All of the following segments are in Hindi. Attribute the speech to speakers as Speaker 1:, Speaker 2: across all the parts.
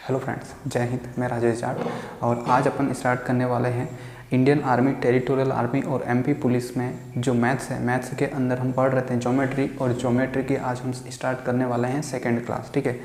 Speaker 1: हेलो फ्रेंड्स, जय हिंद। मैं राजेश जाट और आज अपन स्टार्ट करने वाले हैं इंडियन आर्मी, टेरिटोरियल आर्मी और एमपी पुलिस में जो मैथ्स है, मैथ्स के अंदर हम पढ़ रहे थे ज्योमेट्री, और ज्योमेट्री की आज हम स्टार्ट करने वाले हैं सेकंड क्लास। ठीक है,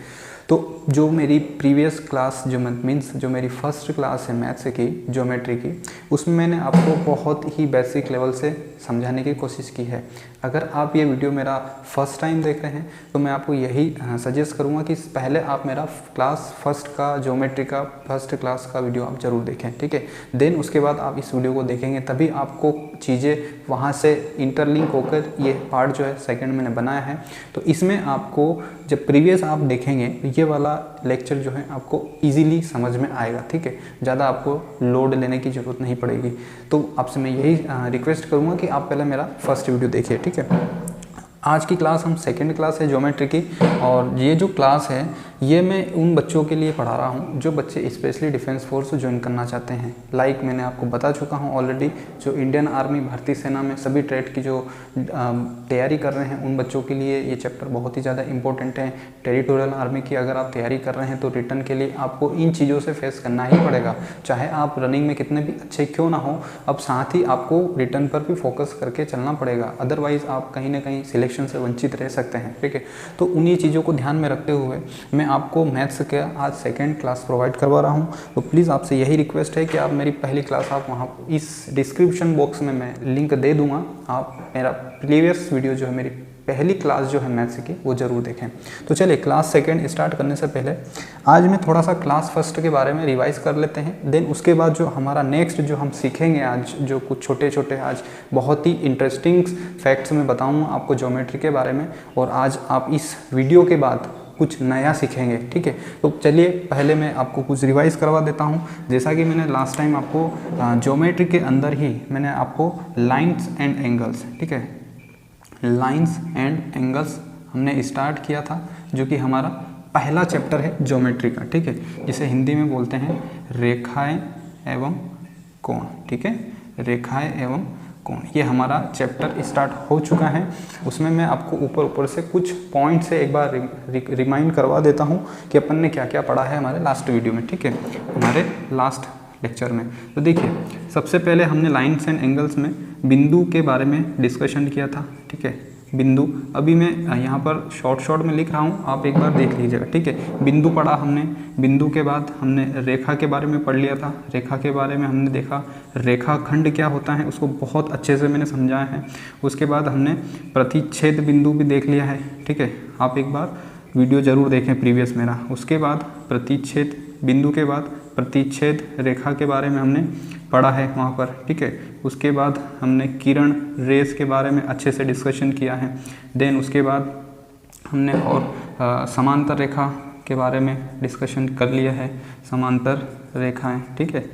Speaker 1: तो जो मेरी प्रीवियस क्लास जो मीन्स जो मेरी फर्स्ट क्लास है मैथ्स की, ज्योमेट्री की, उसमें मैंने आपको बहुत ही बेसिक लेवल से समझाने की कोशिश की है। अगर आप ये वीडियो मेरा फर्स्ट टाइम देख रहे हैं तो मैं आपको यही सजेस्ट करूँगा कि पहले आप मेरा क्लास फर्स्ट का ज्योमेट्री का फर्स्ट क्लास का वीडियो आप ज़रूर देखें। ठीक है, देन उसके बाद आप इस वीडियो को देखेंगे तभी आपको चीज़ें वहाँ से इंटरलिंक होकर ये पार्ट जो है सेकंड मैंने बनाया है। तो इसमें आपको जब प्रीवियस आप देखेंगे तो ये वाला लेक्चर जो है आपको इजीली समझ में आएगा। ठीक है, ज़्यादा आपको लोड लेने की ज़रूरत नहीं पड़ेगी। तो आपसे मैं यही रिक्वेस्ट करूँगा कि आप पहले मेरा फर्स्ट वीडियो देखिए। ठीक है, आज की क्लास हम सेकंड क्लास है ज्योमेट्री की, और ये जो क्लास है ये मैं उन बच्चों के लिए पढ़ा रहा हूँ जो बच्चे स्पेशली डिफेंस फोर्स ज्वाइन करना चाहते हैं। लाइक मैंने आपको बता चुका हूँ ऑलरेडी, जो इंडियन आर्मी, भारतीय सेना में सभी ट्रेड की जो तैयारी कर रहे हैं उन बच्चों के लिए ये चैप्टर बहुत ही ज़्यादा इंपॉर्टेंट है। टेरिटोरियल आर्मी की अगर आप तैयारी कर रहे हैं तो रिटर्न के लिए आपको इन चीज़ों से फेस करना ही पड़ेगा, चाहे आप रनिंग में कितने भी अच्छे क्यों ना हो। अब साथ ही आपको रिटर्न पर भी फोकस करके चलना पड़ेगा, अदरवाइज़ आप कहीं ना कहीं सिलेक्शन से वंचित रह सकते हैं। ठीक है, तो उन्हीं चीज़ों को ध्यान में रखते हुए मैं आपको मैथ्स का आज सेकंड क्लास प्रोवाइड करवा रहा हूँ। तो प्लीज़ आपसे यही रिक्वेस्ट है कि आप मेरी पहली क्लास आप वहाँ इस डिस्क्रिप्शन बॉक्स में मैं लिंक दे दूँगा, आप मेरा प्रीवियस वीडियो जो है मेरी पहली क्लास जो है मैथ्स की वो ज़रूर देखें। तो चलिए क्लास सेकंड स्टार्ट करने से पहले आज मैं थोड़ा सा क्लास फर्स्ट के बारे में रिवाइज कर लेते हैं। देन उसके बाद जो हमारा नेक्स्ट जो हम सीखेंगे आज, जो कुछ छोटे छोटे आज बहुत ही इंटरेस्टिंग फैक्ट्स मैं बताऊंगा आपको ज्योमेट्री के बारे में, और आज आप इस वीडियो के बाद कुछ नया सीखेंगे। ठीक है, तो चलिए पहले मैं आपको कुछ रिवाइज करवा देता हूँ। जैसा कि मैंने लास्ट टाइम आपको ज्योमेट्री के अंदर ही मैंने आपको लाइन्स एंड एंगल्स, ठीक है, लाइंस एंड एंगल्स हमने स्टार्ट किया था, जो कि हमारा पहला चैप्टर है ज्योमेट्री का। ठीक है, जिसे हिंदी में बोलते हैं रेखाएं एवं कोण। ठीक है, रेखाएं एवं कोण, ये हमारा चैप्टर स्टार्ट हो चुका है। उसमें मैं आपको ऊपर ऊपर से कुछ पॉइंट से एक बार रिमाइंड करवा देता हूँ कि अपन ने क्या क्या पढ़ा है हमारे लास्ट वीडियो में। ठीक है, हमारे लास्ट लेक्चर में। तो देखिए, सबसे पहले हमने लाइन्स एंड एंगल्स में बिंदु के बारे में डिस्कशन किया था। ठीक है, बिंदु अभी मैं यहाँ पर शॉर्ट में लिख रहा हूँ, आप एक बार देख लीजिएगा। ठीक है, बिंदु पढ़ा हमने, बिंदु के बाद हमने रेखा के बारे में पढ़ लिया था। रेखा के बारे में हमने देखा रेखाखंड क्या होता है, उसको बहुत अच्छे से मैंने समझाया है। उसके बाद हमने प्रतिच्छेद बिंदु भी देख लिया है। ठीक है, आप एक बार वीडियो ज़रूर देखें प्रीवियस मेरा। उसके बाद प्रतिच्छेद बिंदु के बाद प्रतिच्छेद रेखा के बारे में हमने पढ़ा है वहाँ पर। ठीक है, उसके बाद हमने किरण रेस के बारे में अच्छे से डिस्कशन किया है। देन उसके बाद हमने और समांतर रेखा के बारे में डिस्कशन कर लिया है, समांतर रेखाएं। ठीक है,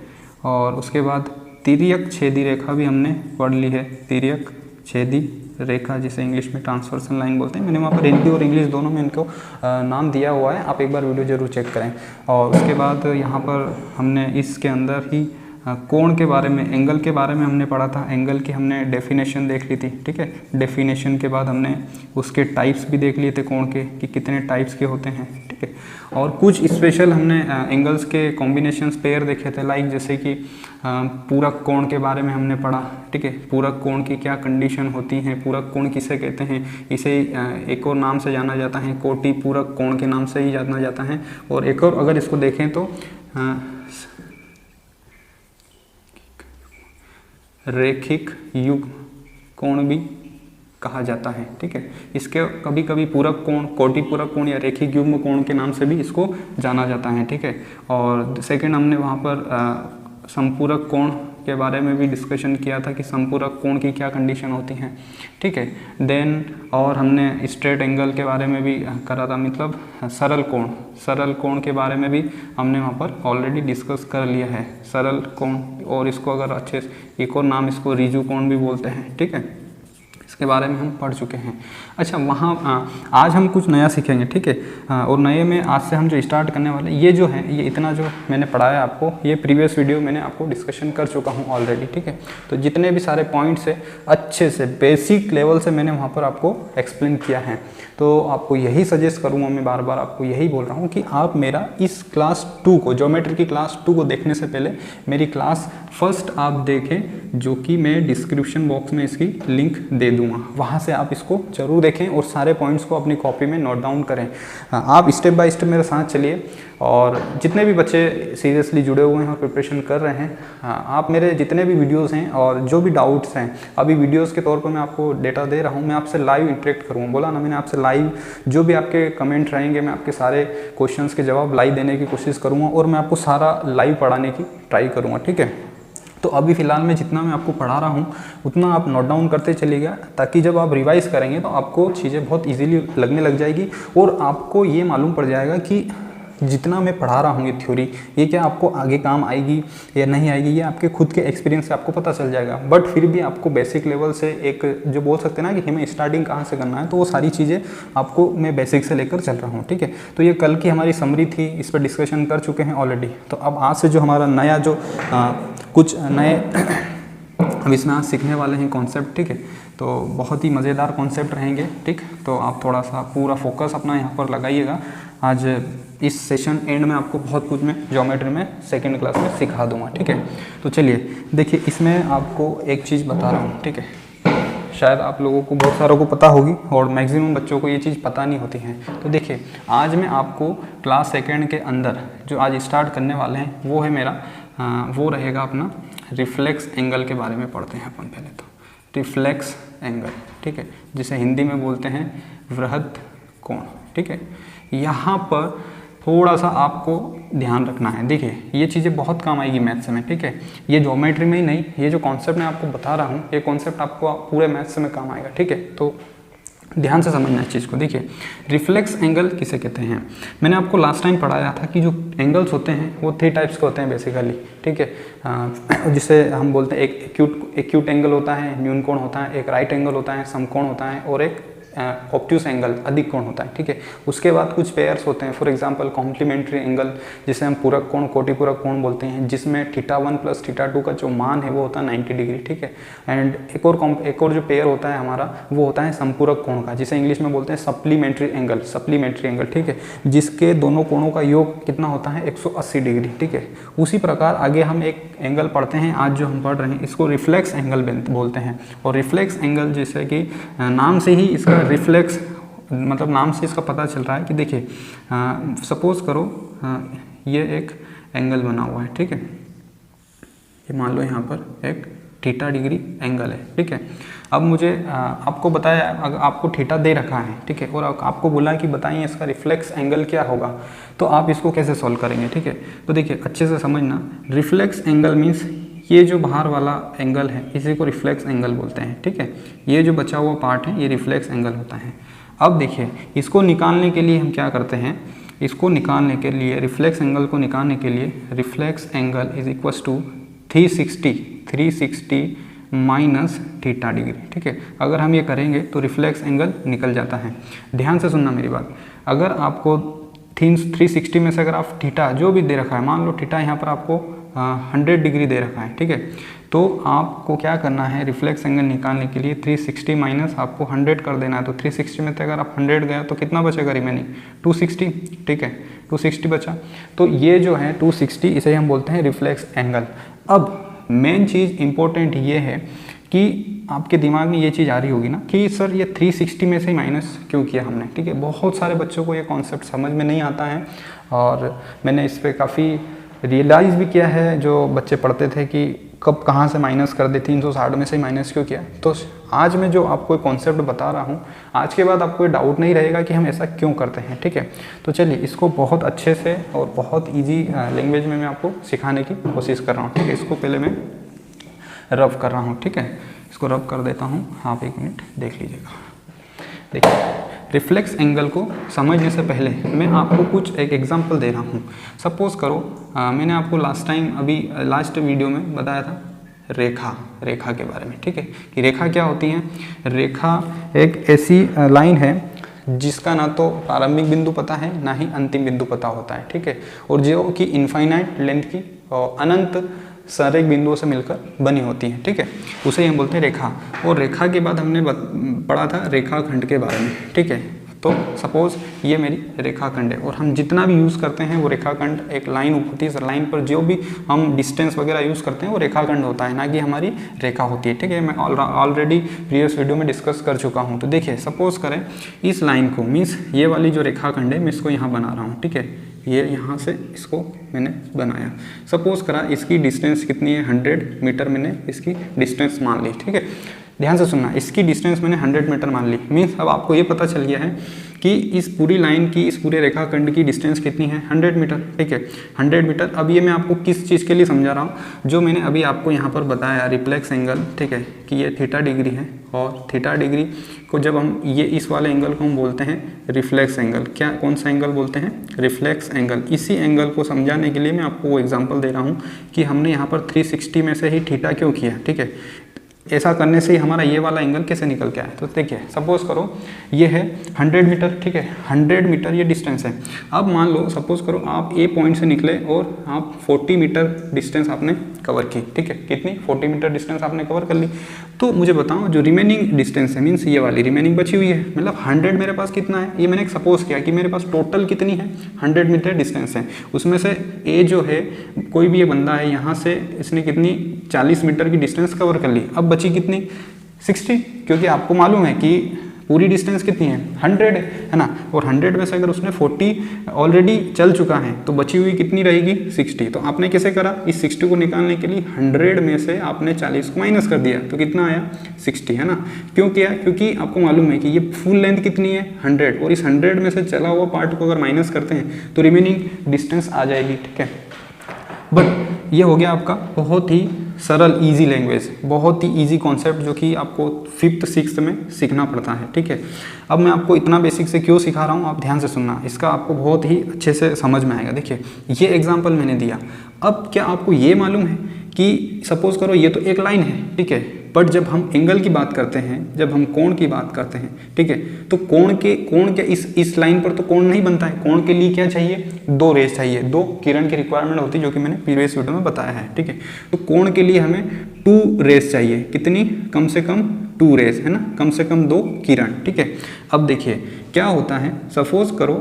Speaker 1: और उसके बाद तिर्यक छेदी रेखा भी हमने पढ़ ली है, तिर्यक छेदी रेखा जिसे इंग्लिश में ट्रांसवर्सल लाइन बोलते हैं। मैंने वहाँ पर हिंदी और इंग्लिश दोनों में इनको नाम दिया हुआ है, आप एक बार वीडियो ज़रूर चेक करें। और उसके बाद यहाँ पर हमने इसके अंदर ही कोण के बारे में, एंगल के बारे में हमने पढ़ा था। एंगल की हमने डेफिनेशन देख ली थी। ठीक है, डेफिनेशन के बाद हमने उसके टाइप्स भी देख लिए थे कोण के, कि कितने टाइप्स के होते हैं। ठीक है, और कुछ स्पेशल हमने एंगल्स के कॉम्बिनेशंस पेयर देखे थे, लाइक जैसे कि पूरक कोण के बारे में हमने पढ़ा। ठीक है, पूरक कोण की क्या कंडीशन होती हैं, पूरक कोण किसे कहते हैं, इसे एक और नाम से जाना जाता है, कोटि पूरक कोण के नाम से ही जाना जाता है। और एक और अगर इसको देखें तो रेखिक युग्म कोण भी कहा जाता है। ठीक है, इसके कभी कभी पूरक कोण, कोटि पूरक कोण या रेखिक युग्म कोण के नाम से भी इसको जाना जाता है। ठीक है, और सेकंड हमने वहाँ पर संपूरक कोण के बारे में भी डिस्कशन किया था कि संपूरक कोण की क्या कंडीशन होती हैं। ठीक है, देन और हमने स्ट्रेट एंगल के बारे में भी करा था, मतलब सरल कोण के बारे में भी हमने वहाँ पर ऑलरेडी डिस्कस कर लिया है, सरल कोण। और इसको अगर अच्छे से एक और नाम, इसको रिजु कोण भी बोलते हैं। ठीक है, इसके बारे में हम पढ़ चुके हैं। अच्छा, वहाँ आज हम कुछ नया सीखेंगे। ठीक है, और नए में आज से हम जो स्टार्ट करने वाले, ये जो है, ये इतना जो मैंने पढ़ाया आपको, ये प्रीवियस वीडियो मैंने आपको डिस्कशन कर चुका हूँ ऑलरेडी। ठीक है, तो जितने भी सारे पॉइंट्स है अच्छे से बेसिक लेवल से मैंने वहाँ पर आपको एक्सप्लेन किया है। तो आपको यही सजेस्ट करूँगा, मैं बार बार आपको यही बोल रहा हूँ कि आप मेरा इस क्लास 2 को, ज्योमेट्री की क्लास 2 को देखने से पहले मेरी क्लास फर्स्ट आप देखें, जो कि मैं डिस्क्रिप्शन बॉक्स में इसकी लिंक दे दूँगा, वहाँ से आप इसको ज़रूर देखें और सारे पॉइंट्स को अपनी कॉपी में नोट डाउन करें। आप स्टेप बाय स्टेप मेरे साथ चलिए, और जितने भी बच्चे सीरियसली जुड़े हुए हैं और प्रिपरेशन कर रहे हैं, आप मेरे जितने भी वीडियोस हैं और जो भी डाउट्स हैं, अभी वीडियोस के तौर पर मैं आपको डेटा दे रहा हूं, मैं आपसे लाइव इंटरेक्ट करूँगा। बोला ना मैंने आपसे लाइव, जो भी आपके कमेंट रहेंगे मैं आपके सारे क्वेश्चंस के जवाब लाइव देने की कोशिश करूँगा और मैं आपको सारा लाइव पढ़ाने की ट्राई करूँगा, ठीक है। तो अभी फ़िलहाल मैं जितना मैं आपको पढ़ा रहा हूँ उतना आप नोट डाउन करते चलिएगा, ताकि जब आप रिवाइज़ करेंगे तो आपको चीज़ें बहुत इजीली लगने लग जाएगी और आपको ये मालूम पड़ जाएगा कि जितना मैं पढ़ा रहा हूँ ये थ्योरी, ये क्या आपको आगे काम आएगी या नहीं आएगी, ये आपके खुद के एक्सपीरियंस से आपको पता चल जाएगा। बट फिर भी आपको बेसिक लेवल से एक जो बोल सकते हैं ना कि हमें स्टार्टिंग कहाँ से करना है, तो वो सारी चीज़ें आपको मैं बेसिक से लेकर चल रहा हूँ, ठीक है। तो ये कल की हमारी समरी थी, इस पर डिस्कशन कर चुके हैं ऑलरेडी। तो अब आज से जो हमारा नया जो कुछ नए हम इसमें आज सीखने वाले हैं कॉन्सेप्ट, ठीक है। तो बहुत ही मज़ेदार कॉन्सेप्ट रहेंगे, ठीक। तो आप थोड़ा सा पूरा फोकस अपना यहाँ पर लगाइएगा। आज इस सेशन एंड में आपको बहुत कुछ मैं ज्योमेट्री में सेकंड क्लास में सिखा दूंगा, ठीक है। तो चलिए देखिए, इसमें आपको एक चीज़ बता रहा हूँ, ठीक है। शायद आप लोगों को बहुत सारों को पता होगी और मैक्सिमम बच्चों को ये चीज़ पता नहीं होती है। तो देखिए, आज मैं आपको क्लास सेकेंड के अंदर जो आज स्टार्ट करने वाले हैं वो है मेरा वो रहेगा अपना रिफ्लेक्स एंगल के बारे में पढ़ते हैं अपन पहले। तो रिफ्लेक्स एंगल, ठीक है, जिसे हिंदी में बोलते हैं वृहद कोण, ठीक है। यहाँ पर थोड़ा सा आपको ध्यान रखना है। देखिए, ये चीज़ें बहुत काम आएगी मैथ्स में, ठीक है। ये ज्योमेट्री में ही नहीं, ये जो कॉन्सेप्ट मैं आपको बता रहा हूँ, ये कॉन्सेप्ट आपको पूरे मैथ्स में काम आएगा, ठीक है। तो ध्यान से समझना इस चीज़ को। देखिए, रिफ्लेक्स एंगल किसे कहते हैं, मैंने आपको लास्ट टाइम पढ़ाया था कि जो एंगल्स होते हैं वो 3 टाइप्स के होते हैं बेसिकली, ठीक है। जिसे हम बोलते हैं, एक एक्यूट एंगल होता है, न्यून कोण होता है, एक राइट एंगल होता है, समकोण होता है, और एक ऑब्ट्यूस एंगल अधिक कोण होता है, ठीक है। उसके बाद कुछ पेयर्स होते हैं, फॉर एग्जांपल कॉम्प्लीमेंट्री एंगल, जिसे हम पूरक कोण, कोटिपूरक कोण बोलते हैं, जिसमें θ1 + θ2 का जो मान है वो होता है 90 डिग्री, ठीक है। एंड एक और जो पेयर होता है हमारा, वो होता है समपूरक कोण का, जिसे इंग्लिश में बोलते हैं सप्लीमेंट्री एंगल, ठीक है, जिसके दोनों कोणों का योग कितना होता है 180 डिग्री, ठीक है। उसी प्रकार आगे हम एक एंगल पढ़ते हैं आज जो हम पढ़ रहे हैं, इसको रिफ्लेक्स एंगल बोलते हैं। और रिफ्लेक्स एंगल जैसे कि नाम से ही इसका रिफ्लेक्स, मतलब नाम से इसका पता चल रहा है कि देखिए, सपोज करो ये एक एंगल बना हुआ है, ठीक है। ये मान लो यहाँ पर एक θ डिग्री एंगल है, ठीक है। अब मुझे आपको बताया, अगर आपको θ दे रखा है, ठीक है, और आपको बोला कि बताइए इसका रिफ्लेक्स एंगल क्या होगा, तो आप इसको कैसे सॉल्व करेंगे, ठीक है। तो देखिए, अच्छे से समझना, रिफ्लेक्स एंगल मीन्स ये जो बाहर वाला एंगल है इसी को रिफ्लेक्स एंगल बोलते हैं, ठीक है। ये जो बचा हुआ पार्ट है ये रिफ्लेक्स एंगल होता है। अब देखिए, इसको निकालने के लिए हम क्या करते हैं, इसको निकालने के लिए, रिफ्लेक्स एंगल को निकालने के लिए, reflex angle is equal to 360 minus θ degree, ठीक है। अगर हम ये करेंगे तो रिफ्लेक्स एंगल निकल जाता है। ध्यान से सुनना मेरी बात, अगर आपको 360 में से अगर आप θ जो भी दे रखा है, मान लो θ यहाँ पर आपको 100 डिग्री दे रखा है, ठीक है। तो आपको क्या करना है, रिफ्लेक्स एंगल निकालने के लिए 360 माइनस आपको 100 कर देना है। तो 360 में से अगर आप 100 गया तो कितना बचेगा रिमेनिंग, 260, ठीक है, 260 बचा। तो ये जो है 260, इसे हम बोलते हैं रिफ्लेक्स एंगल। अब मेन चीज़ इंपॉर्टेंट ये है कि आपके दिमाग में ये चीज़ आ रही होगी ना कि सर ये 360 में से ही माइनस क्यों किया हमने, ठीक है। बहुत सारे बच्चों को ये कॉन्सेप्ट समझ में नहीं आता है और मैंने इस पर काफ़ी रियलाइज़ भी किया है, जो बच्चे पढ़ते थे कि कब कहाँ से माइनस कर दे, 360 में से ही माइनस क्यों किया। तो आज मैं जो आपको कॉन्सेप्ट बता रहा हूँ, आज के बाद आपको डाउट नहीं रहेगा कि हम ऐसा क्यों करते हैं, ठीक है। तो चलिए, इसको बहुत अच्छे से और बहुत ईजी लैंग्वेज में मैं आपको सिखाने की कोशिश कर रहा हूँ, ठीक है। इसको पहले मैं रब कर रहा हूँ, ठीक है, इसको रब कर देता हूँ, आप 1 मिनट देख लीजिएगा। देखिए, रिफ्लेक्स एंगल को समझने से पहले मैं आपको कुछ एक एग्जांपल दे रहा हूँ। सपोज़ करो मैंने आपको लास्ट वीडियो में बताया था रेखा के बारे में, ठीक है, कि रेखा क्या होती है। रेखा एक ऐसी लाइन है जिसका ना तो प्रारंभिक बिंदु पता है ना ही अंतिम बिंदु पता होता है, ठीक है, और जो कि इनफाइनाइट लेंथ की और अनंत संरेख बिंदुओं से मिलकर बनी होती है, ठीक है, उसे हम बोलते हैं रेखा। और रेखा के बाद हमने पढ़ा था रेखाखंड के बारे में, ठीक है। तो सपोज ये मेरी रेखाखंड है और हम जितना भी यूज़ करते हैं वो रेखाखंड एक लाइन होती है, लाइन पर जो भी हम डिस्टेंस वगैरह यूज़ करते हैं वो रेखाखंड होता है, ना कि हमारी रेखा होती है। ठीक है, मैं ऑलरेडी प्रीवियस वीडियो में डिस्कस कर चुका हूँ। तो देखिए सपोज करें इस लाइन को, मीन्स ये वाली जो रेखाखंड है मैं इसको यहाँ बना रहा हूँ। ठीक है, ये यहाँ से इसको मैंने बनाया, सपोज करा इसकी डिस्टेंस कितनी है 100 मीटर मैंने इसकी डिस्टेंस मान ली। ठीक है, ध्यान से सुनना, इसकी डिस्टेंस मैंने 100 मीटर मान ली। मीन्स अब आपको ये पता चल गया है कि इस पूरी लाइन की, इस पूरे रेखाखंड की डिस्टेंस कितनी है 100 मीटर। ठीक है, 100 मीटर। अब ये मैं आपको किस चीज़ के लिए समझा रहा हूँ, जो मैंने अभी आपको यहाँ पर बताया रिफ्लेक्स एंगल। ठीक है, कि ये थीटा डिग्री है और थीटा डिग्री को जब हम ये इस वाले एंगल को हम बोलते हैं रिफ्लेक्स एंगल। क्या, कौन सा एंगल बोलते हैं? Reflex angle. इसी एंगल को समझाने के लिए मैं आपको वो एग्जांपल दे रहा हूँ कि हमने यहाँ पर 360 में से ही थीटा क्यों किया। ठीक है, ऐसा करने से ही हमारा ये वाला एंगल कैसे निकल के आया। तो देखिए सपोज करो ये है 100 मीटर। ठीक है, 100 मीटर ये डिस्टेंस है। अब मान लो सपोज करो आप ए पॉइंट से निकले और आप 40 मीटर डिस्टेंस आपने कवर की। ठीक है, कितनी? 40 मीटर डिस्टेंस आपने कवर कर ली। तो मुझे बताओ जो रिमेनिंग डिस्टेंस है, मीन्स ये वाली रिमेनिंग बची हुई है, मतलब 100 मेरे पास कितना है, ये मैंने एक सपोज किया कि मेरे पास टोटल कितनी है 100 मीटर डिस्टेंस है। उसमें से ए जो है, कोई भी ये बंदा है, यहाँ से इसने कितनी 40 मीटर की डिस्टेंस कवर कर ली। अब बची कितनी 60, क्योंकि आपको मालूम है कि पूरी डिस्टेंस कितनी है 100 है ना, और 100 में से अगर उसने 40 ऑलरेडी चल चुका है तो बची हुई कितनी रहेगी 60। तो आपने कैसे करा, इस 60 को निकालने के लिए 100 में से आपने 40 को माइनस कर दिया, तो कितना आया 60 है ना। क्यों किया? क्योंकि आपको मालूम है कि ये फुल लेंथ कितनी है 100, और इस 100 में से चला हुआ पार्ट को अगर माइनस करते हैं तो रिमेनिंग डिस्टेंस आ जाएगी। ठीक है, बट ये हो गया आपका बहुत ही सरल इजी लैंग्वेज, बहुत ही इजी कॉन्सेप्ट जो कि आपको 5th 6th में सीखना पड़ता है। ठीक है, अब मैं आपको इतना बेसिक से क्यों सिखा रहा हूँ, आप ध्यान से सुनना, इसका आपको बहुत ही अच्छे से समझ में आएगा। देखिए ये एग्जांपल मैंने दिया। अब क्या आपको ये मालूम है कि सपोज करो ये तो एक लाइन है। ठीक है, बट जब हम एंगल की बात करते हैं, जब हम कोण की बात करते हैं, ठीक है, तो कोण के इस लाइन पर तो कोण नहीं बनता है। कोण के लिए क्या चाहिए? 2 रेज चाहिए, 2 किरण की रिक्वायरमेंट होती है, जो कि मैंने प्रीवियस वीडियो में बताया है। ठीक है, तो कोण के लिए हमें 2 रेज चाहिए। कितनी? कम से कम 2 रेज है ना, कम से कम 2 किरण। ठीक है, अब देखिए क्या होता है, सपोज करो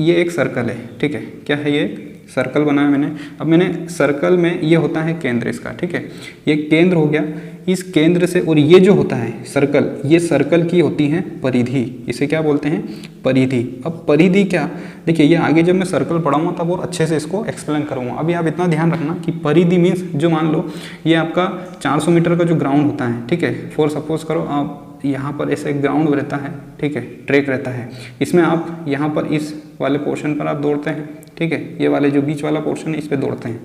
Speaker 1: ये एक सर्कल है। ठीक है, क्या है, ये सर्कल बनाया मैंने। अब मैंने सर्कल में ये होता है केंद्र इसका। ठीक है, ये केंद्र हो गया। इस केंद्र से, और ये जो होता है सर्कल, ये सर्कल की होती है परिधि। इसे क्या बोलते हैं? परिधि। अब परिधि क्या, देखिए ये आगे जब मैं सर्कल पढ़ाऊंगा तब और अच्छे से इसको एक्सप्लेन करूंगा। अभी आप इतना ध्यान रखना कि परिधि मीन्स, जो मान लो ये आपका 400 मीटर का जो ग्राउंड होता है। ठीक है, फॉर सपोज करो आप यहाँ पर ऐसे ग्राउंड रहता है। ठीक है, ट्रैक रहता है, इसमें आप यहाँ पर इस वाले पोर्शन पर आप दौड़ते हैं। ठीक है, ये वाले जो बीच वाला पोर्शन है इस पे दौड़ते हैं,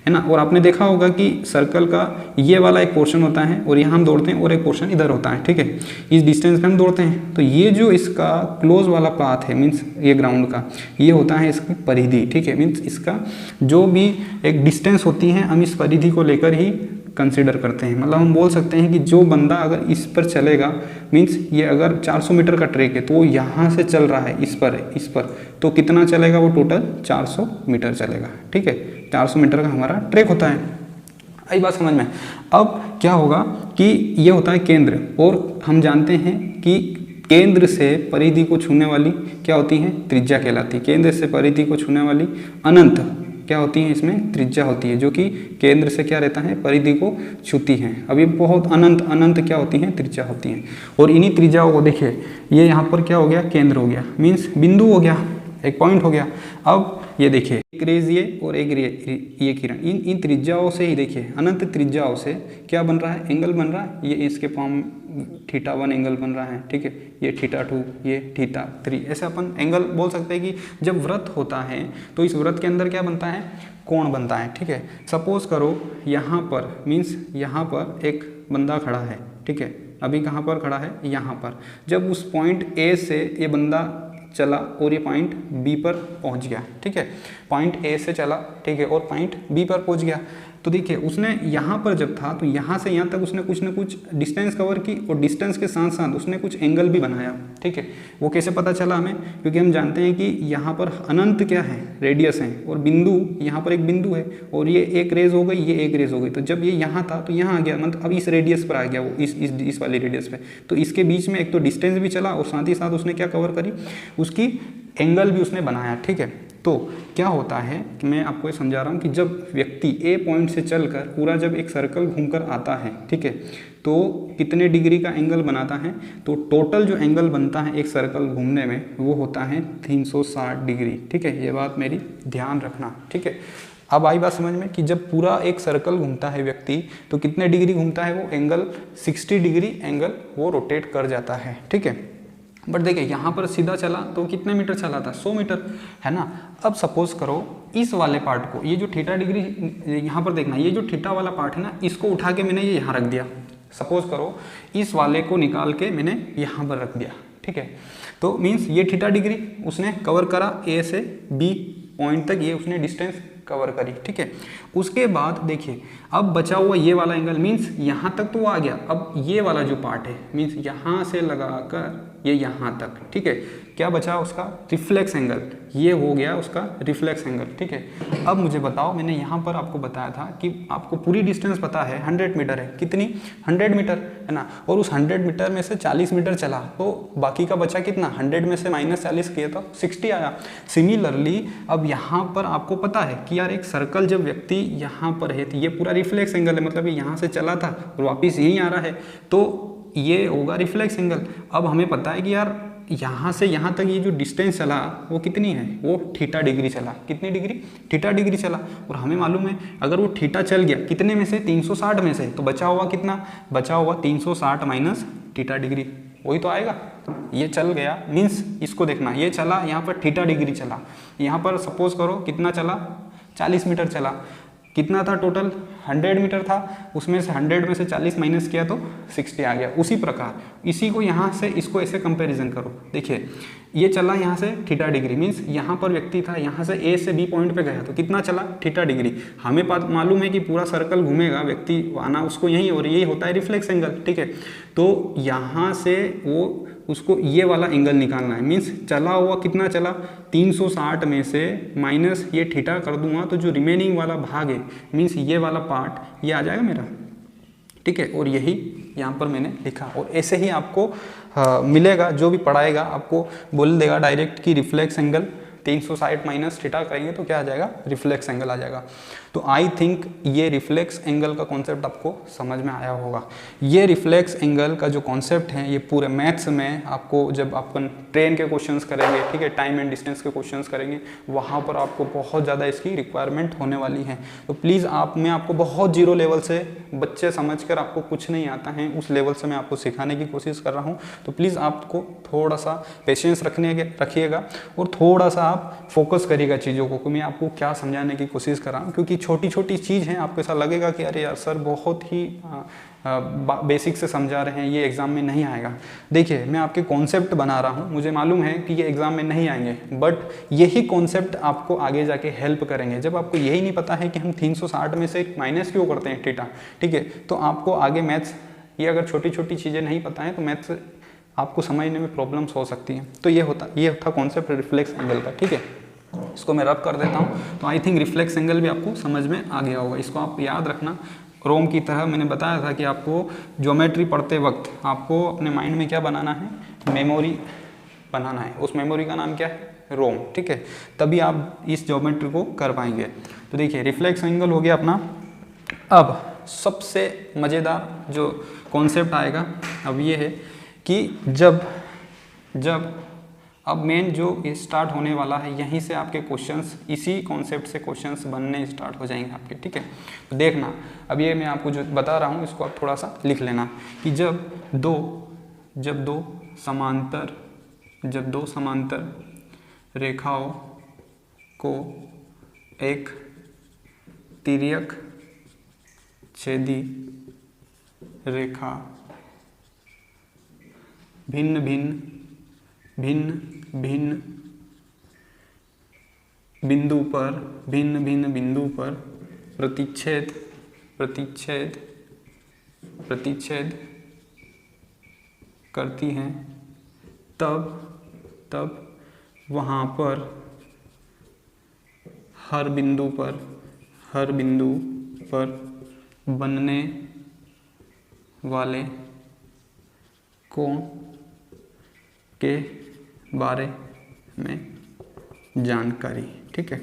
Speaker 1: है ना। और आपने देखा होगा कि सर्कल का ये वाला एक पोर्शन होता है और यहाँ हम दौड़ते हैं, और एक पोर्शन इधर होता है। ठीक है, इस डिस्टेंस पे हम दौड़ते हैं। तो ये जो इसका क्लोज वाला पाथ है, मीन्स ये ग्राउंड का, ये होता है इसकी परिधि। ठीक है, मीन्स इसका जो भी एक डिस्टेंस होती है हम इस परिधि को लेकर ही कंसिडर करते हैं। मतलब हम बोल सकते हैं कि जो बंदा अगर इस पर चलेगा, मीन्स ये अगर 400 मीटर का ट्रैक है तो वो यहाँ से चल रहा है इस पर, तो कितना चलेगा वो? टोटल 400 मीटर चलेगा। ठीक है, 400 मीटर का हमारा ट्रैक होता है। आई बात समझ में? अब क्या होगा कि ये होता है केंद्र, और हम जानते हैं कि केंद्र से परिधि को छूने वाली क्या होती है? त्रिज्या कहलाती है। केंद्र से परिधि को छूने वाली अनंत क्या होती है? इसमें त्रिज्या होती है, जो कि केंद्र से क्या रहता है? परिधि को छूती है। अब ये बहुत अनंत क्या होती है? त्रिज्या होती है। और इन्हीं त्रिज्याओं को देखिए, ये यहाँ पर क्या हो गया? केंद्र हो गया, मीन्स बिंदु हो गया, एक पॉइंट हो गया। अब ये देखिए एक रेज ये और एक ये किरण, इन त्रिज्याओं से ही देखिए, अनंत त्रिज्याओं से क्या बन रहा है? एंगल बन रहा है। ये इसके फॉर्म θ1 एंगल बन रहा है। ठीक है, ये θ2, ये θ3, ऐसे अपन एंगल बोल सकते हैं कि जब व्रत होता है तो इस व्रत के अंदर क्या बनता है? कोण बनता है। ठीक है, सपोज करो यहाँ पर, मीन्स यहाँ पर एक बंदा खड़ा है। ठीक है, अभी कहाँ पर खड़ा है? यहाँ पर। जब उस पॉइंट ए से ये बंदा चला और ये पॉइंट बी पर पहुंच गया। ठीक है, पॉइंट ए से चला, ठीक है, और पॉइंट बी पर पहुंच गया। तो देखिए उसने यहाँ पर जब था तो यहाँ से यहाँ तक उसने कुछ ना कुछ डिस्टेंस कवर की और डिस्टेंस के साथ साथ उसने कुछ एंगल भी बनाया, ठीक है। वो कैसे पता चला हमें, क्योंकि हम जानते हैं कि यहाँ पर अनंत क्या है, रेडियस है, और बिंदु यहाँ पर एक बिंदु है और ये एक रेज हो गई, ये एक रेज हो गई। तो जब ये यहाँ था तो यहाँ आ गया, मतलब अब इस रेडियस पर आ गया वो, इस वाली रेडियस पे। तो इसके बीच में एक तो डिस्टेंस भी चला और साथ ही साथ उसने क्या कवर करी, उसकी एंगल भी उसने बनाया, ठीक है। तो क्या होता है कि मैं आपको ये समझा रहा हूँ कि जब व्यक्ति ए पॉइंट से चलकर पूरा जब एक सर्कल घूमकर आता है, ठीक है, तो कितने डिग्री का एंगल बनाता है, तो टोटल जो एंगल बनता है एक सर्कल घूमने में वो होता है 360 डिग्री, ठीक है। ये बात मेरी ध्यान रखना, ठीक है। अब आई बात समझ में कि जब पूरा एक सर्कल घूमता है व्यक्ति तो कितने डिग्री घूमता है वो, एंगल 60 डिग्री एंगल वो रोटेट कर जाता है, ठीक है। बट देखिए यहाँ पर सीधा चला तो कितने मीटर चला था, 100 मीटर, है ना। अब सपोज करो इस वाले पार्ट को, ये जो थीटा डिग्री यहाँ पर देखना, ये जो थीटा वाला पार्ट है ना, इसको उठा के मैंने ये यहाँ रख दिया। सपोज करो इस वाले को निकाल के मैंने यहाँ पर रख दिया, ठीक है। तो मीन्स ये थीटा डिग्री उसने कवर करा, ए से बी पॉइंट तक ये उसने डिस्टेंस कवर करी, ठीक है। उसके बाद देखिए अब बचा हुआ ये वाला एंगल, मीन्स यहाँ तक तो वो आ गया। अब ये वाला जो पार्ट है मीन्स यहाँ से लगाकर ये यहाँ तक, ठीक है, क्या बचा उसका, रिफ्लेक्स एंगल, ये हो गया उसका रिफ्लेक्स एंगल, ठीक है। अब मुझे बताओ, मैंने यहाँ पर आपको बताया था कि आपको पूरी डिस्टेंस पता है 100 मीटर है, कितनी 100 मीटर, है ना। और उस 100 मीटर में से 40 मीटर चला तो बाकी का बचा कितना, 100 में से -40 किए तो 60 आया। सिमिलरली अब यहाँ पर आपको पता है कि यार एक सर्कल जब व्यक्ति यहाँ पर है तो ये पूरा रिफ्लेक्स एंगल है, मतलब ये यहाँ से चला था और वापिस यहीं आ रहा है, तो ये होगा रिफ्लेक्स एंगल। अब हमें पता है कि यार यहाँ से यहाँ तक ये जो डिस्टेंस चला वो कितनी है, वो थीटा डिग्री चला, कितनी डिग्री, थीटा डिग्री चला। और हमें मालूम है अगर वो थीटा चल गया कितने में से, 360 में से, तो बचा हुआ कितना, बचा हुआ 360 माइनस थीटा डिग्री, वही तो आएगा। ये चल गया मीन्स इसको देखना, ये चला यहाँ पर थीटा डिग्री चला, यहाँ पर सपोज करो कितना चला, 40 मीटर चला, कितना था टोटल 100 मीटर था, उसमें से 100 में से 40 माइनस किया तो 60 आ गया। उसी प्रकार इसी को यहाँ से इसको ऐसे कंपैरिजन करो, देखिए ये चला यहाँ से थीटा डिग्री, मीन्स यहाँ पर व्यक्ति था, यहाँ से ए से बी पॉइंट पे गया तो कितना चला, थीटा डिग्री। हमें मालूम है कि पूरा सर्कल घूमेगा, व्यक्ति आना उसको यही, और यही होता है रिफ्लेक्स एंगल, ठीक है। तो यहाँ से वो उसको ये वाला एंगल निकालना है, मीन्स चला हुआ कितना चला, 360 में से माइनस ये थीटा कर दूंगा तो जो रिमेनिंग वाला भाग है मीन्स ये वाला पार्ट ये आ जाएगा मेरा, ठीक है। और यही यहाँ पर मैंने लिखा, और ऐसे ही आपको मिलेगा, जो भी पढ़ाएगा आपको बोल देगा डायरेक्ट कि रिफ्लेक्स एंगल 360 माइनस थीटा करेंगे तो क्या आ जाएगा, रिफ्लेक्स एंगल आ जाएगा। तो आई थिंक ये रिफ्लेक्स एंगल का कॉन्सेप्ट आपको समझ में आया होगा। ये रिफ्लेक्स एंगल का जो कॉन्सेप्ट है ये पूरे मैथ्स में आपको, जब अपन ट्रेन के क्वेश्चंस करेंगे, ठीक है, टाइम एंड डिस्टेंस के क्वेश्चंस करेंगे, वहाँ पर आपको बहुत ज़्यादा इसकी रिक्वायरमेंट होने वाली है। तो प्लीज़ मैं आपको बहुत जीरो लेवल से, बच्चे समझकर आपको कुछ नहीं आता है उस लेवल से मैं आपको सिखाने की कोशिश कर रहा हूँ। तो प्लीज़ आपको थोड़ा सा पेशेंस रखिएगा और थोड़ा सा आप फोकस करिएगा चीज़ों को, मैं आपको क्या समझाने की कोशिश कर रहा हूँ। क्योंकि छोटी छोटी चीज़ हैं, आपको ऐसा लगेगा कि अरे यार सर बहुत ही बेसिक से समझा रहे हैं, ये एग्ज़ाम में नहीं आएगा। देखिए मैं आपके कॉन्सेप्ट बना रहा हूँ, मुझे मालूम है कि ये एग्ज़ाम में नहीं आएंगे, बट यही कॉन्सेप्ट आपको आगे जाके हेल्प करेंगे। जब आपको यही नहीं पता है कि हम 360 में से माइनस क्यों करते हैं थीटा, ठीक है, तो आपको आगे मैथ्स, ये अगर छोटी छोटी चीज़ें नहीं पता है तो मैथ्स आपको समझने में प्रॉब्लम्स हो सकती हैं। तो ये था कॉन्सेप्ट रिफ्लेक्स एंगल का, ठीक है। इसको मैं रब कर देता हूँ, तो आई थिंक रिफ्लेक्स एंगल भी आपको समझ में आ गया होगा। इसको आप याद रखना, रोम की तरह मैंने बताया था कि आपको ज्योमेट्री पढ़ते वक्त आपको अपने माइंड में क्या बनाना है, मेमोरी बनाना है। उस मेमोरी का नाम क्या है, रोम, ठीक है, तभी आप इस ज्योमेट्री को कर पाएंगे। तो देखिए रिफ्लेक्स एंगल हो गया अपना। अब सबसे मज़ेदार जो कॉन्सेप्ट आएगा अब ये है कि जब अब मेन जो स्टार्ट होने वाला है, यहीं से आपके क्वेश्चंस, इसी कॉन्सेप्ट से क्वेश्चंस बनने स्टार्ट हो जाएंगे आपके, ठीक है। तो देखना, अब ये मैं आपको जो बता रहा हूँ इसको आप थोड़ा सा लिख लेना कि जब दो समांतर रेखाओं को एक तिर्यक छेदी रेखा भिन्न भिन्न बिंदु पर प्रतिच्छेद प्रतिच्छेद करती हैं तब वहाँ पर हर बिंदु पर बनने वाले कोण के बारे में जानकारी। ठीक है,